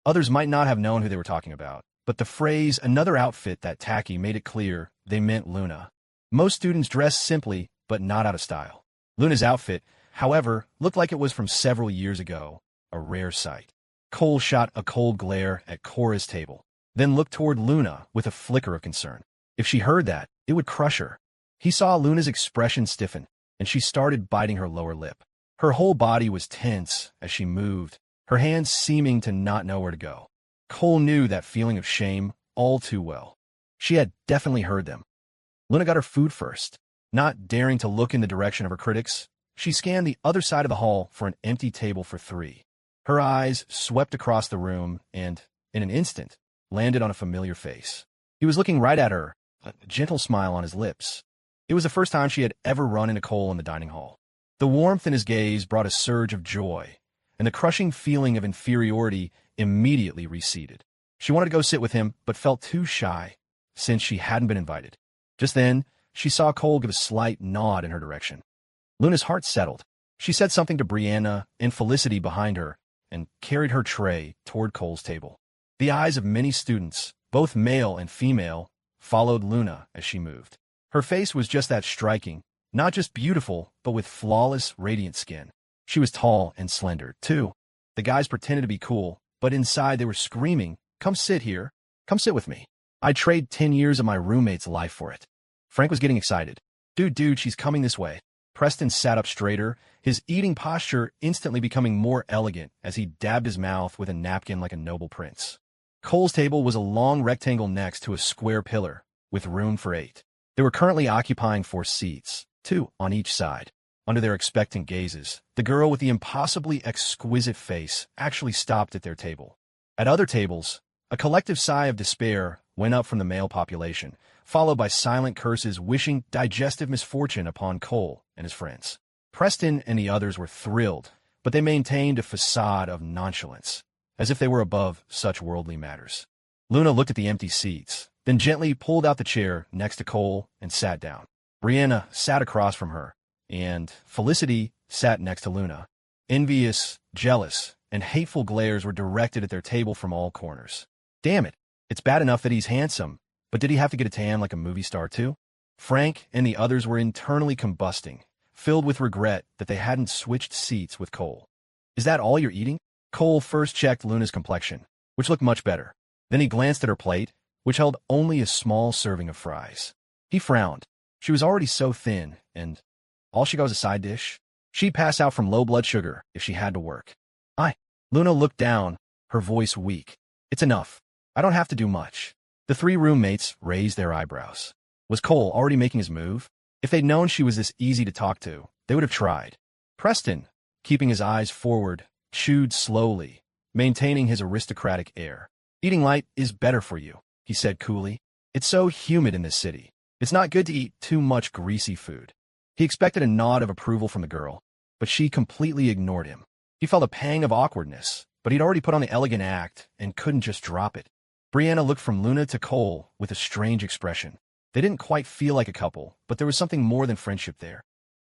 Others might not have known who they were talking about, but the phrase, "another outfit that tacky," made it clear they meant Luna. Most students dressed simply, but not out of style. Luna's outfit, however, looked like it was from several years ago, a rare sight. Cole shot a cold glare at Cora's table, then looked toward Luna with a flicker of concern. If she heard that, it would crush her. He saw Luna's expression stiffen, and she started biting her lower lip. Her whole body was tense as she moved, her hands seeming to not know where to go. Cole knew that feeling of shame all too well. She had definitely heard them. Luna got her food first. Not daring to look in the direction of her critics, she scanned the other side of the hall for an empty table for 3. Her eyes swept across the room and, in an instant, landed on a familiar face. He was looking right at her, a gentle smile on his lips. It was the first time she had ever run into Cole in the dining hall. The warmth in his gaze brought a surge of joy, and the crushing feeling of inferiority immediately receded. She wanted to go sit with him, but felt too shy, since she hadn't been invited. Just then, she saw Cole give a slight nod in her direction. Luna's heart settled. She said something to Brianna and Felicity behind her, and carried her tray toward Cole's table. The eyes of many students, both male and female, followed Luna as she moved. Her face was just that striking, not just beautiful, but with flawless, radiant skin. She was tall and slender, too. The guys pretended to be cool, but inside they were screaming, "Come sit here. Come sit with me. I'd trade 10 years of my roommate's life for it." Frank was getting excited. Dude, she's coming this way." Preston sat up straighter, his eating posture instantly becoming more elegant as he dabbed his mouth with a napkin like a noble prince. Cole's table was a long rectangle next to a square pillar, with room for 8. They were currently occupying 4 seats, 2 on each side. Under their expectant gazes, the girl with the impossibly exquisite face actually stopped at their table. At other tables, a collective sigh of despair went up from the male population, followed by silent curses wishing digestive misfortune upon Cole and his friends. Preston and the others were thrilled, but they maintained a facade of nonchalance, as if they were above such worldly matters. Luna looked at the empty seats, then gently pulled out the chair next to Cole and sat down. Brianna sat across from her, and Felicity sat next to Luna. Envious, jealous, and hateful glares were directed at their table from all corners. Damn it, it's bad enough that he's handsome, but did he have to get a tan like a movie star too? Frank and the others were internally combusting, filled with regret that they hadn't switched seats with Cole. Is that all you're eating? Cole first checked Luna's complexion, which looked much better. Then he glanced at her plate, which held only a small serving of fries. He frowned. She was already so thin, and all she got was a side dish. She'd pass out from low blood sugar if she had to work. Luna looked down, her voice weak. It's enough. I don't have to do much. The 3 roommates raised their eyebrows. Was Cole already making his move? If they'd known she was this easy to talk to, they would have tried. Preston, keeping his eyes forward, chewed slowly, maintaining his aristocratic air. Eating light is better for you, he said coolly. It's so humid in this city. It's not good to eat too much greasy food. He expected a nod of approval from the girl, but she completely ignored him. He felt a pang of awkwardness, but he'd already put on the elegant act and couldn't just drop it. Brianna looked from Luna to Cole with a strange expression. They didn't quite feel like a couple, but there was something more than friendship there.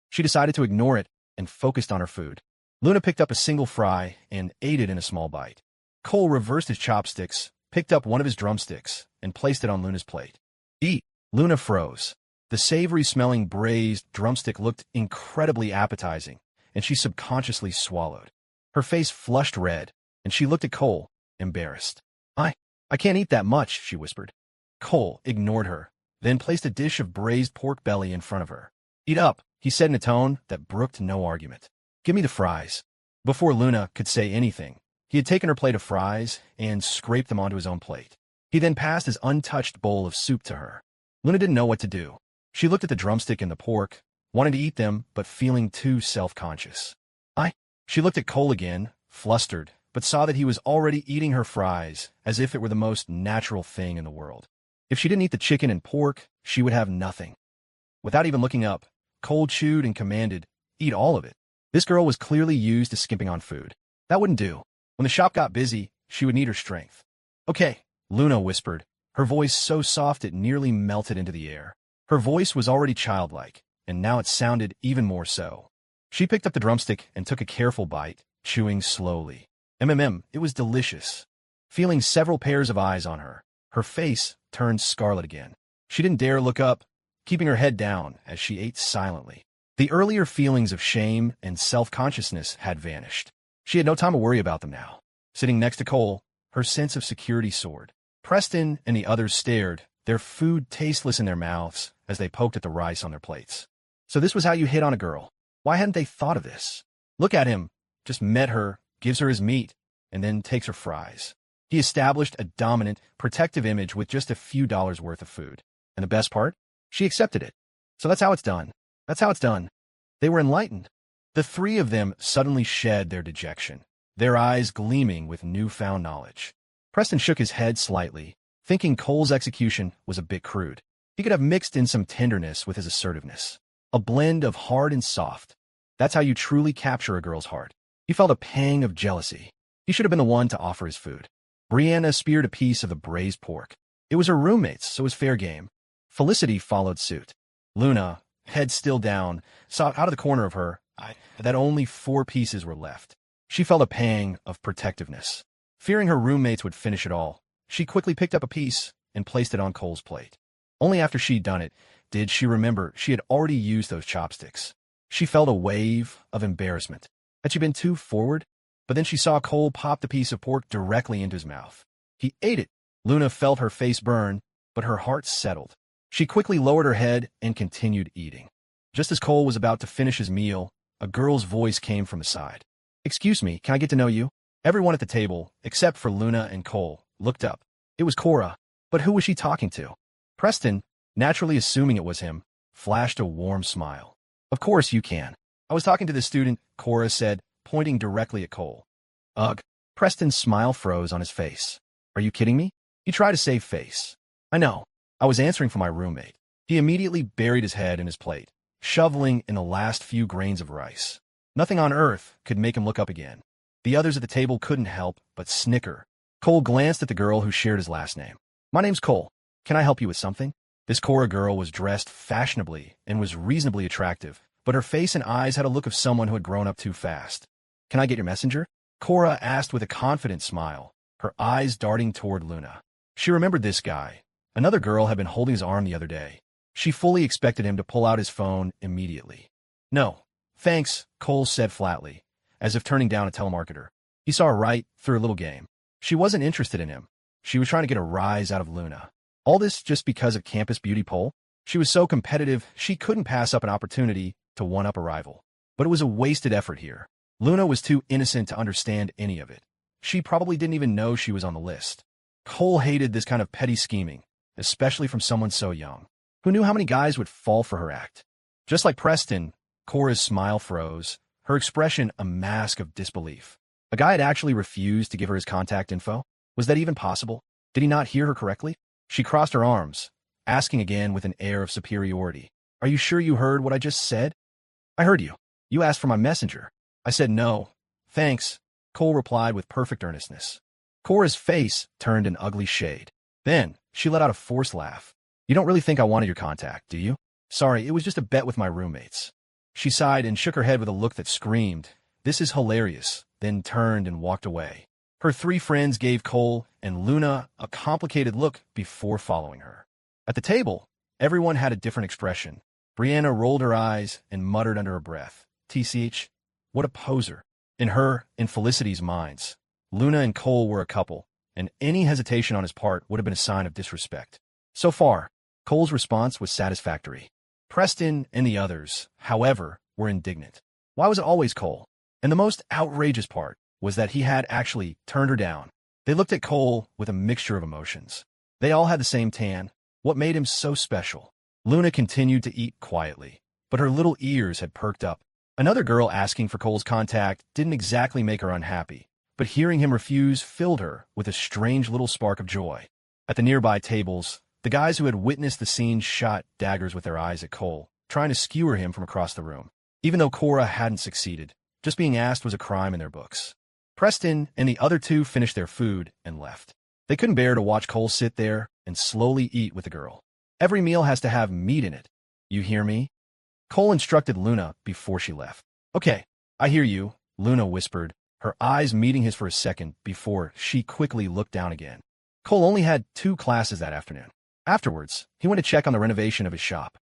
She decided to ignore it and focused on her food. Luna picked up a single fry and ate it in a small bite. Cole reversed his chopsticks, picked up one of his drumsticks, and placed it on Luna's plate. Eat! Luna froze. The savory-smelling braised drumstick looked incredibly appetizing, and she subconsciously swallowed. Her face flushed red, and she looked at Cole, embarrassed. I can't eat that much, she whispered. Cole ignored her, then placed a dish of braised pork belly in front of her. Eat up, he said in a tone that brooked no argument. Give me the fries. Before Luna could say anything, he had taken her plate of fries and scraped them onto his own plate. He then passed his untouched bowl of soup to her. Luna didn't know what to do. She looked at the drumstick and the pork, wanting to eat them, but feeling too self-conscious. She looked at Cole again, flustered, but saw that he was already eating her fries as if it were the most natural thing in the world. If she didn't eat the chicken and pork, she would have nothing. Without even looking up, Cole chewed and commanded, "Eat all of it." This girl was clearly used to skimping on food. That wouldn't do. When the shop got busy, she would need her strength. Okay, Luna whispered, her voice so soft it nearly melted into the air. Her voice was already childlike, and now it sounded even more so. She picked up the drumstick and took a careful bite, chewing slowly. It was delicious. Feeling several pairs of eyes on her, her face turned scarlet again. She didn't dare look up, keeping her head down as she ate silently. The earlier feelings of shame and self-consciousness had vanished. She had no time to worry about them now. Sitting next to Cole, her sense of security soared. Preston and the others stared, their food tasteless in their mouths as they poked at the rice on their plates. So this was how you hit on a girl. Why hadn't they thought of this? Look at him. Just met her, gives her his meat, and then takes her fries. He established a dominant, protective image with just a few dollars worth of food. And the best part? She accepted it. So that's how it's done. That's how it's done. They were enlightened. The 3 of them suddenly shed their dejection, their eyes gleaming with newfound knowledge. Preston shook his head slightly, thinking Cole's execution was a bit crude. He could have mixed in some tenderness with his assertiveness. A blend of hard and soft. That's how you truly capture a girl's heart. He felt a pang of jealousy. He should have been the one to offer his food. Brianna speared a piece of the braised pork. It was her roommate's, so it was fair game. Felicity followed suit. Luna, head still down, saw out of the corner of her eye that only 4 pieces were left. She felt a pang of protectiveness. Fearing her roommates would finish it all, she quickly picked up a piece and placed it on Cole's plate. Only after she'd done it did she remember she had already used those chopsticks. She felt a wave of embarrassment. Had she been too forward? But then she saw Cole pop the piece of pork directly into his mouth. He ate it. Luna felt her face burn, but her heart settled. She quickly lowered her head and continued eating. Just as Cole was about to finish his meal, a girl's voice came from the side. "Excuse me, can I get to know you?" Everyone at the table, except for Luna and Cole, looked up. It was Cora, but who was she talking to? Preston, naturally assuming it was him, flashed a warm smile. "Of course you can. I was talking to this student," Cora said, pointing directly at Cole. "Ugh." Preston's smile froze on his face. "Are you kidding me?" He tried to save face. "I know. I was answering for my roommate." He immediately buried his head in his plate, shoveling in the last few grains of rice. Nothing on earth could make him look up again. The others at the table couldn't help but snicker. Cole glanced at the girl who shared his last name. "My name's Cole. Can I help you with something?" This Cora girl was dressed fashionably and was reasonably attractive, but her face and eyes had a look of someone who had grown up too fast. "Can I get your messenger?" Cora asked with a confident smile, her eyes darting toward Luna. She remembered this guy. Another girl had been holding his arm the other day. She fully expected him to pull out his phone immediately. "No, thanks," Cole said flatly, as if turning down a telemarketer. He saw her right through a little game. She wasn't interested in him. She was trying to get a rise out of Luna. All this just because of Campus Beauty Poll? She was so competitive, she couldn't pass up an opportunity to one-up a rival. But it was a wasted effort here. Luna was too innocent to understand any of it. She probably didn't even know she was on the list. Cole hated this kind of petty scheming, especially from someone so young. Who knew how many guys would fall for her act? Just like Preston, Cora's smile froze, her expression a mask of disbelief. A guy had actually refused to give her his contact info? Was that even possible? Did he not hear her correctly? She crossed her arms, asking again with an air of superiority. "Are you sure you heard what I just said?" "I heard you. You asked for my messenger." "I said no. Thanks," Cole replied with perfect earnestness. Cora's face turned an ugly shade. Then, she let out a forced laugh. "You don't really think I wanted your contact, do you?" "Sorry, it was just a bet with my roommates." She sighed and shook her head with a look that screamed, "This is hilarious," then turned and walked away. Her 3 friends gave Cole and Luna a complicated look before following her. At the table, everyone had a different expression. Brianna rolled her eyes and muttered under her breath, "TCH, what a poser." In Felicity's minds, Luna and Cole were a couple, and any hesitation on his part would have been a sign of disrespect. So far, Cole's response was satisfactory. Preston and the others, however, were indignant. Why was it always Cole? And the most outrageous part was that he had actually turned her down. They looked at Cole with a mixture of emotions. They all had the same tan. What made him so special? Luna continued to eat quietly, but her little ears had perked up. Another girl asking for Cole's contact didn't exactly make her unhappy, but hearing him refuse filled her with a strange little spark of joy. At the nearby tables, the guys who had witnessed the scene shot daggers with their eyes at Cole, trying to skewer him from across the room. Even though Cora hadn't succeeded, just being asked was a crime in their books. Preston and the other 2 finished their food and left. They couldn't bear to watch Cole sit there and slowly eat with the girl. "Every meal has to have meat in it. You hear me?" Cole instructed Luna before she left. "Okay, I hear you," Luna whispered, her eyes meeting his for a second before she quickly looked down again. Cole only had 2 classes that afternoon. Afterwards, he went to check on the renovation of his shop.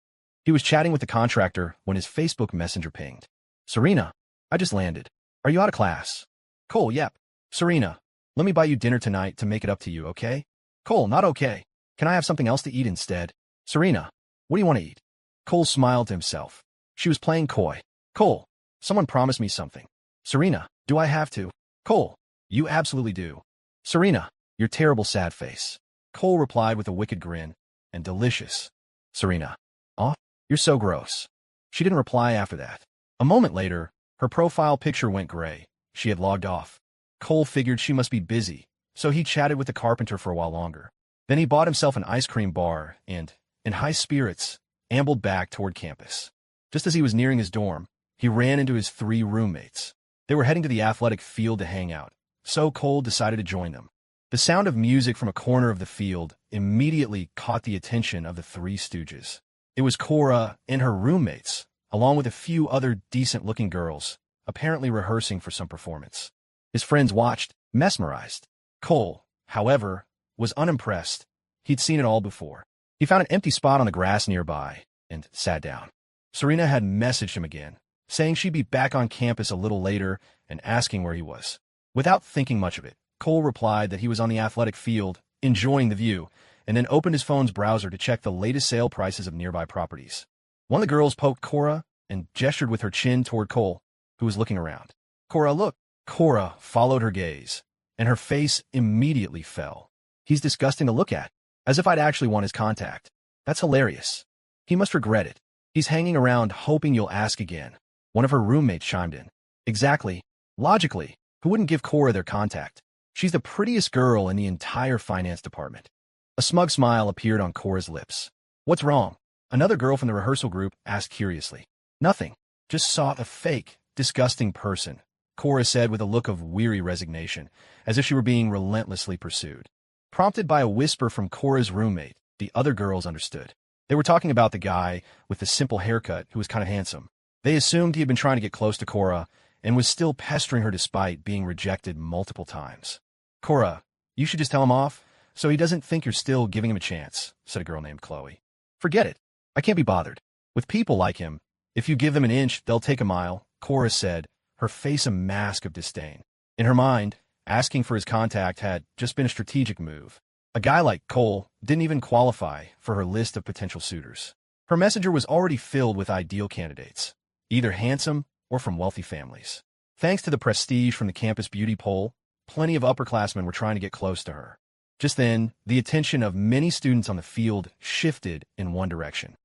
He was chatting with the contractor when his Facebook Messenger pinged. "Serena, I just landed. Are you out of class?" "Cole, yep." "Serena, let me buy you dinner tonight to make it up to you, okay?" "Cole, not okay. Can I have something else to eat instead?" "Serena, what do you want to eat?" Cole smiled to himself. She was playing coy. "Cole, someone promised me something." "Serena, do I have to?" "Cole, you absolutely do." "Serena, your terrible sad face." Cole replied with a wicked grin, and delicious. "Serena, aw, you're so gross." She didn't reply after that. A moment later, her profile picture went gray. She had logged off. Cole figured she must be busy, so he chatted with the carpenter for a while longer. Then he bought himself an ice cream bar and, in high spirits, ambled back toward campus. Just as he was nearing his dorm, he ran into his 3 roommates. They were heading to the athletic field to hang out, so Cole decided to join them. The sound of music from a corner of the field immediately caught the attention of the 3 stooges. It was Cora and her roommates, along with a few other decent-looking girls, apparently rehearsing for some performance. His friends watched, mesmerized. Cole, however, was unimpressed. He'd seen it all before. He found an empty spot on the grass nearby and sat down. Serena had messaged him again, saying she'd be back on campus a little later and asking where he was. Without thinking much of it, Cole replied that he was on the athletic field, enjoying the view, and then opened his phone's browser to check the latest sale prices of nearby properties. One of the girls poked Cora and gestured with her chin toward Cole, who was looking around. "Cora, look." Cora followed her gaze, and her face immediately fell. "He's disgusting to look at, as if I'd actually want his contact. That's hilarious. He must regret it. He's hanging around hoping you'll ask again." One of her roommates chimed in. "Exactly. Logically, who wouldn't give Cora their contact? She's the prettiest girl in the entire finance department." A smug smile appeared on Cora's lips. "What's wrong?" Another girl from the rehearsal group asked curiously. "Nothing. Just saw a fake, disgusting person," Cora said with a look of weary resignation, as if she were being relentlessly pursued. Prompted by a whisper from Cora's roommate, the other girls understood. They were talking about the guy with the simple haircut who was kind of handsome. They assumed he had been trying to get close to Cora and was still pestering her despite being rejected multiple times. "Cora, you should just tell him off so he doesn't think you're still giving him a chance," said a girl named Chloe. "Forget it. I can't be bothered. With people like him, if you give them an inch, they'll take a mile," Cora said, her face a mask of disdain. In her mind, asking for his contact had just been a strategic move. A guy like Cole didn't even qualify for her list of potential suitors. Her messenger was already filled with ideal candidates, either handsome or from wealthy families. Thanks to the prestige from the campus beauty poll, plenty of upperclassmen were trying to get close to her. Just then, the attention of many students on the field shifted in one direction.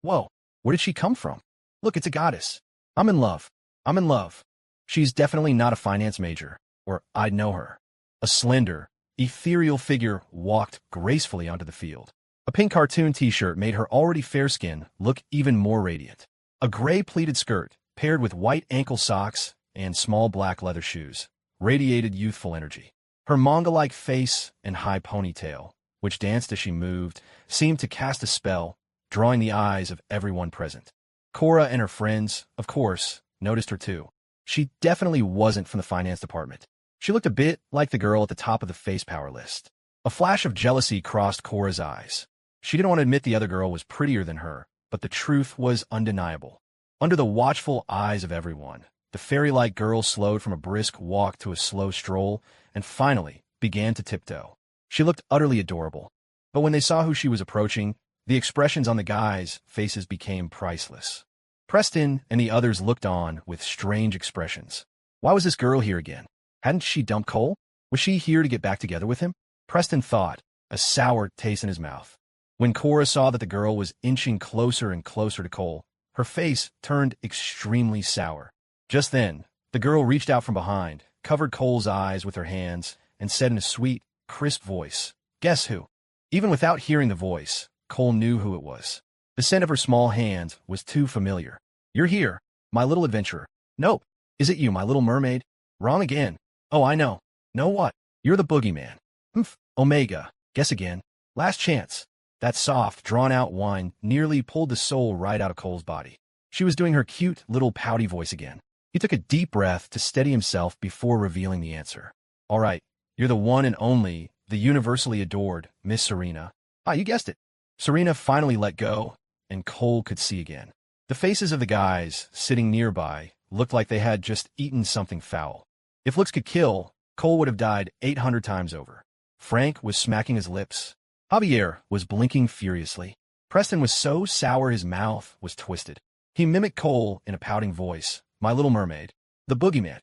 "Whoa, where did she come from? Look, it's a goddess. I'm in love. I'm in love. She's definitely not a finance major, or I'd know her." A slender, ethereal figure walked gracefully onto the field. A pink cartoon t-shirt made her already fair skin look even more radiant. A gray pleated skirt, paired with white ankle socks and small black leather shoes, radiated youthful energy. Her manga-like face and high ponytail, which danced as she moved, seemed to cast a spell, drawing the eyes of everyone present. Cora and her friends, of course, noticed her too. She definitely wasn't from the finance department. She looked a bit like the girl at the top of the face power list. A flash of jealousy crossed Cora's eyes. She didn't want to admit the other girl was prettier than her, but the truth was undeniable. Under the watchful eyes of everyone, the fairy-like girl slowed from a brisk walk to a slow stroll and finally began to tiptoe. She looked utterly adorable, but when they saw who she was approaching, the expressions on the guys' faces became priceless. Preston and the others looked on with strange expressions. Why was this girl here again? Hadn't she dumped Cole? Was she here to get back together with him? Preston thought, a sour taste in his mouth. When Cora saw that the girl was inching closer and closer to Cole, her face turned extremely sour. Just then, the girl reached out from behind, covered Cole's eyes with her hands, and said in a sweet, crisp voice, "Guess who?" Even without hearing the voice, Cole knew who it was. The scent of her small hand was too familiar. "You're here, my little adventurer." "Nope. Is it you, my little mermaid?" "Wrong again." "Oh, I know." "Know what?" "You're the boogeyman." "Humph. Omega. Guess again." "Last chance." That soft, drawn-out whine nearly pulled the soul right out of Cole's body. She was doing her cute, little pouty voice again. He took a deep breath to steady himself before revealing the answer. "All right, you're the one and only, the universally adored Miss Serena." "Ah, you guessed it." Serena finally let go, and Cole could see again. The faces of the guys sitting nearby looked like they had just eaten something foul. If looks could kill, Cole would have died 800 times over. Frank was smacking his lips. Javier was blinking furiously. Preston was so sour his mouth was twisted. He mimicked Cole in a pouting voice. "My little mermaid. The boogeyman.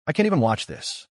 I can't even watch this."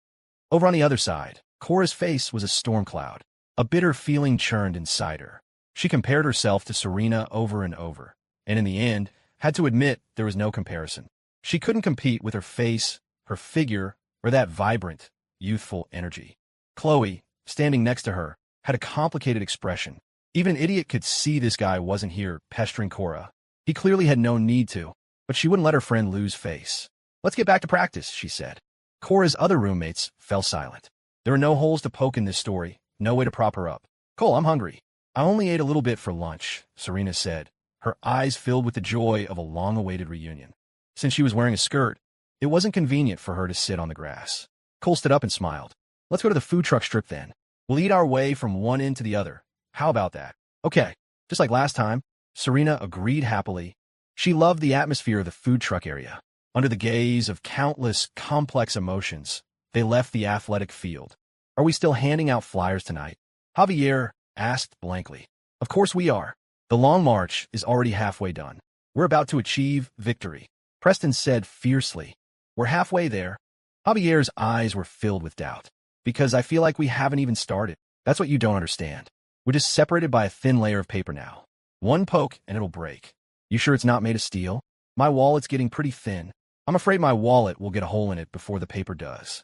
Over on the other side, Cora's face was a storm cloud. A bitter feeling churned inside her. She compared herself to Serena over and over, and in the end, had to admit there was no comparison. She couldn't compete with her face, her figure, or that vibrant, youthful energy. Chloe, standing next to her, had a complicated expression. Even an idiot could see this guy wasn't here pestering Cora. He clearly had no need to. but she wouldn't let her friend lose face. Let's get back to practice, she said. Cora's other roommates fell silent. There were no holes to poke in this story, no way to prop her up. Cole, I'm hungry. I only ate a little bit for lunch, Serena said, her eyes filled with the joy of a long-awaited reunion. Since she was wearing a skirt, it wasn't convenient for her to sit on the grass. Cole stood up and smiled. Let's go to the food truck strip then. We'll eat our way from one end to the other. How about that? Okay, just like last time, Serena agreed happily. She loved the atmosphere of the food truck area. Under the gaze of countless complex emotions, they left the athletic field. Are we still handing out flyers tonight? Javier asked blankly. Of course we are. The long march is already halfway done. We're about to achieve victory. Preston said fiercely. We're halfway there. Javier's eyes were filled with doubt. Because I feel like we haven't even started. That's what you don't understand. We're just separated by a thin layer of paper now. One poke and it'll break. You sure it's not made of steel? My wallet's getting pretty thin. I'm afraid my wallet will get a hole in it before the paper does.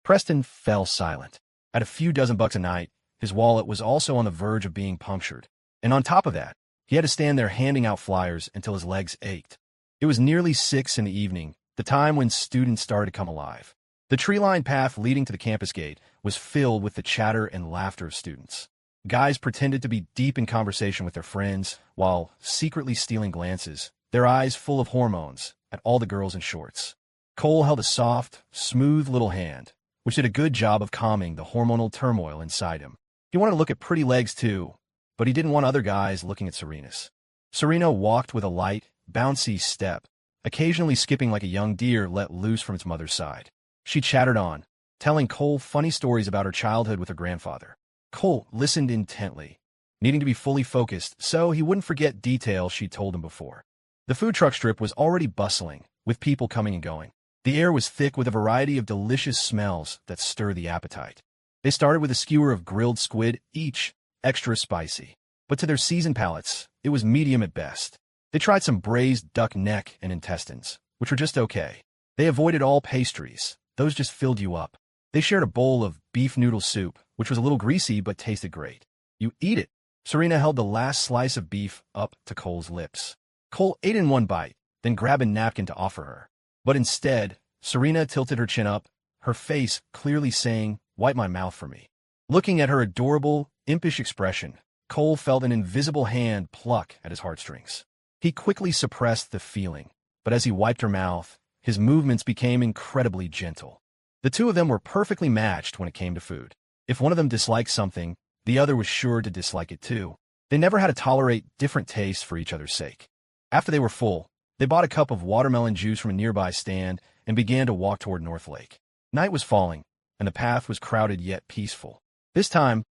Preston fell silent. At a few dozen bucks a night, his wallet was also on the verge of being punctured. And on top of that, he had to stand there handing out flyers until his legs ached. It was nearly 6 in the evening, the time when students started to come alive. The tree-lined path leading to the campus gate was filled with the chatter and laughter of students. Guys pretended to be deep in conversation with their friends, while secretly stealing glances, their eyes full of hormones, at all the girls in shorts. Cole held a soft, smooth little hand, which did a good job of calming the hormonal turmoil inside him. He wanted to look at pretty legs too, but he didn't want other guys looking at Serena's. Serena walked with a light, bouncy step, occasionally skipping like a young deer let loose from its mother's side. She chattered on, telling Cole funny stories about her childhood with her grandfather. Cole listened intently, needing to be fully focused so he wouldn't forget details she'd told him before. The food truck strip was already bustling, with people coming and going. The air was thick with a variety of delicious smells that stir the appetite. They started with a skewer of grilled squid, each extra spicy. But to their seasoned palates, it was medium at best. They tried some braised duck neck and intestines, which were just okay. They avoided all pastries. Those just filled you up. They shared a bowl of beef noodle soup, which was a little greasy but tasted great. You eat it. Serena held the last slice of beef up to Cole's lips. Cole ate in one bite, then grabbed a napkin to offer her. But instead, Serena tilted her chin up, her face clearly saying, "Wipe my mouth for me." Looking at her adorable, impish expression, Cole felt an invisible hand pluck at his heartstrings. He quickly suppressed the feeling, but as he wiped her mouth, his movements became incredibly gentle. The two of them were perfectly matched when it came to food. If one of them disliked something, the other was sure to dislike it too. They never had to tolerate different tastes for each other's sake. After they were full, they bought a cup of watermelon juice from a nearby stand and began to walk toward North Lake. Night was falling, and the path was crowded yet peaceful. This time,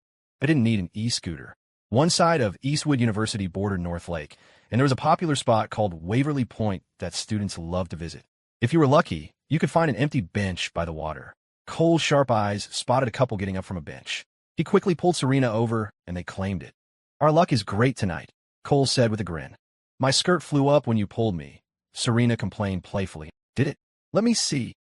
I didn't need an e-scooter. One side of Eastwood University bordered North Lake, and there was a popular spot called Waverly Point that students loved to visit. If you were lucky, you could find an empty bench by the water. Cole's sharp eyes spotted a couple getting up from a bench. He quickly pulled Serena over, and they claimed it. Our luck is great tonight, Cole said with a grin. My skirt flew up when you pulled me, Serena complained playfully. Did it? Let me see.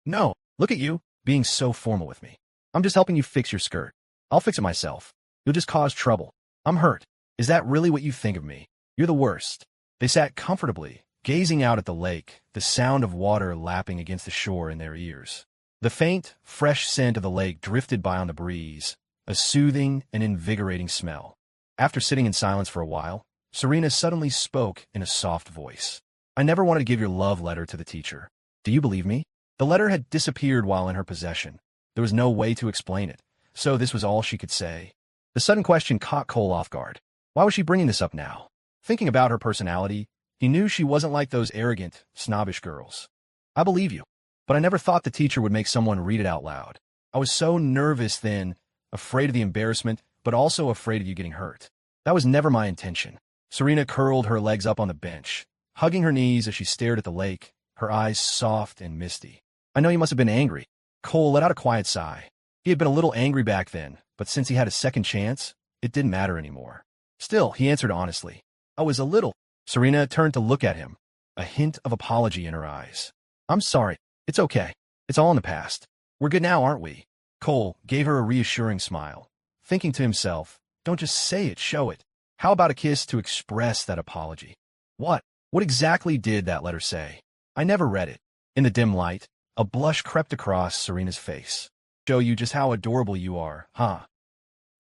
No, look at you, being so formal with me. I'm just helping you fix your skirt. I'll fix it myself. You'll just cause trouble. I'm hurt. Is that really what you think of me? You're the worst. They sat comfortably, gazing out at the lake, the sound of water lapping against the shore in their ears. The faint, fresh scent of the lake drifted by on the breeze, a soothing and invigorating smell. After sitting in silence for a while, Serena suddenly spoke in a soft voice. I never wanted to give your love letter to the teacher. Do you believe me? The letter had disappeared while in her possession. There was no way to explain it, so this was all she could say. The sudden question caught Cole off guard. Why was she bringing this up now? Thinking about her personality, he knew she wasn't like those arrogant, snobbish girls. I believe you, but I never thought the teacher would make someone read it out loud. I was so nervous then, afraid of the embarrassment, but also afraid of you getting hurt. That was never my intention. Serena curled her legs up on the bench, hugging her knees as she stared at the lake, her eyes soft and misty. I know you must have been angry. Cole let out a quiet sigh. He had been a little angry back then, but since he had a second chance, it didn't matter anymore. Still, he answered honestly. I was a little. Serena turned to look at him, a hint of apology in her eyes. I'm sorry. It's okay. It's all in the past. We're good now, aren't we? Cole gave her a reassuring smile, thinking to himself, don't just say it, show it. How about a kiss to express that apology? What? What exactly did that letter say? I never read it. In the dim light, a blush crept across Serena's face. Show you just how adorable you are, huh?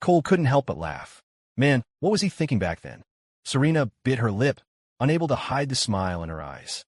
Cole couldn't help but laugh. Man, what was he thinking back then? Serena bit her lip, unable to hide the smile in her eyes.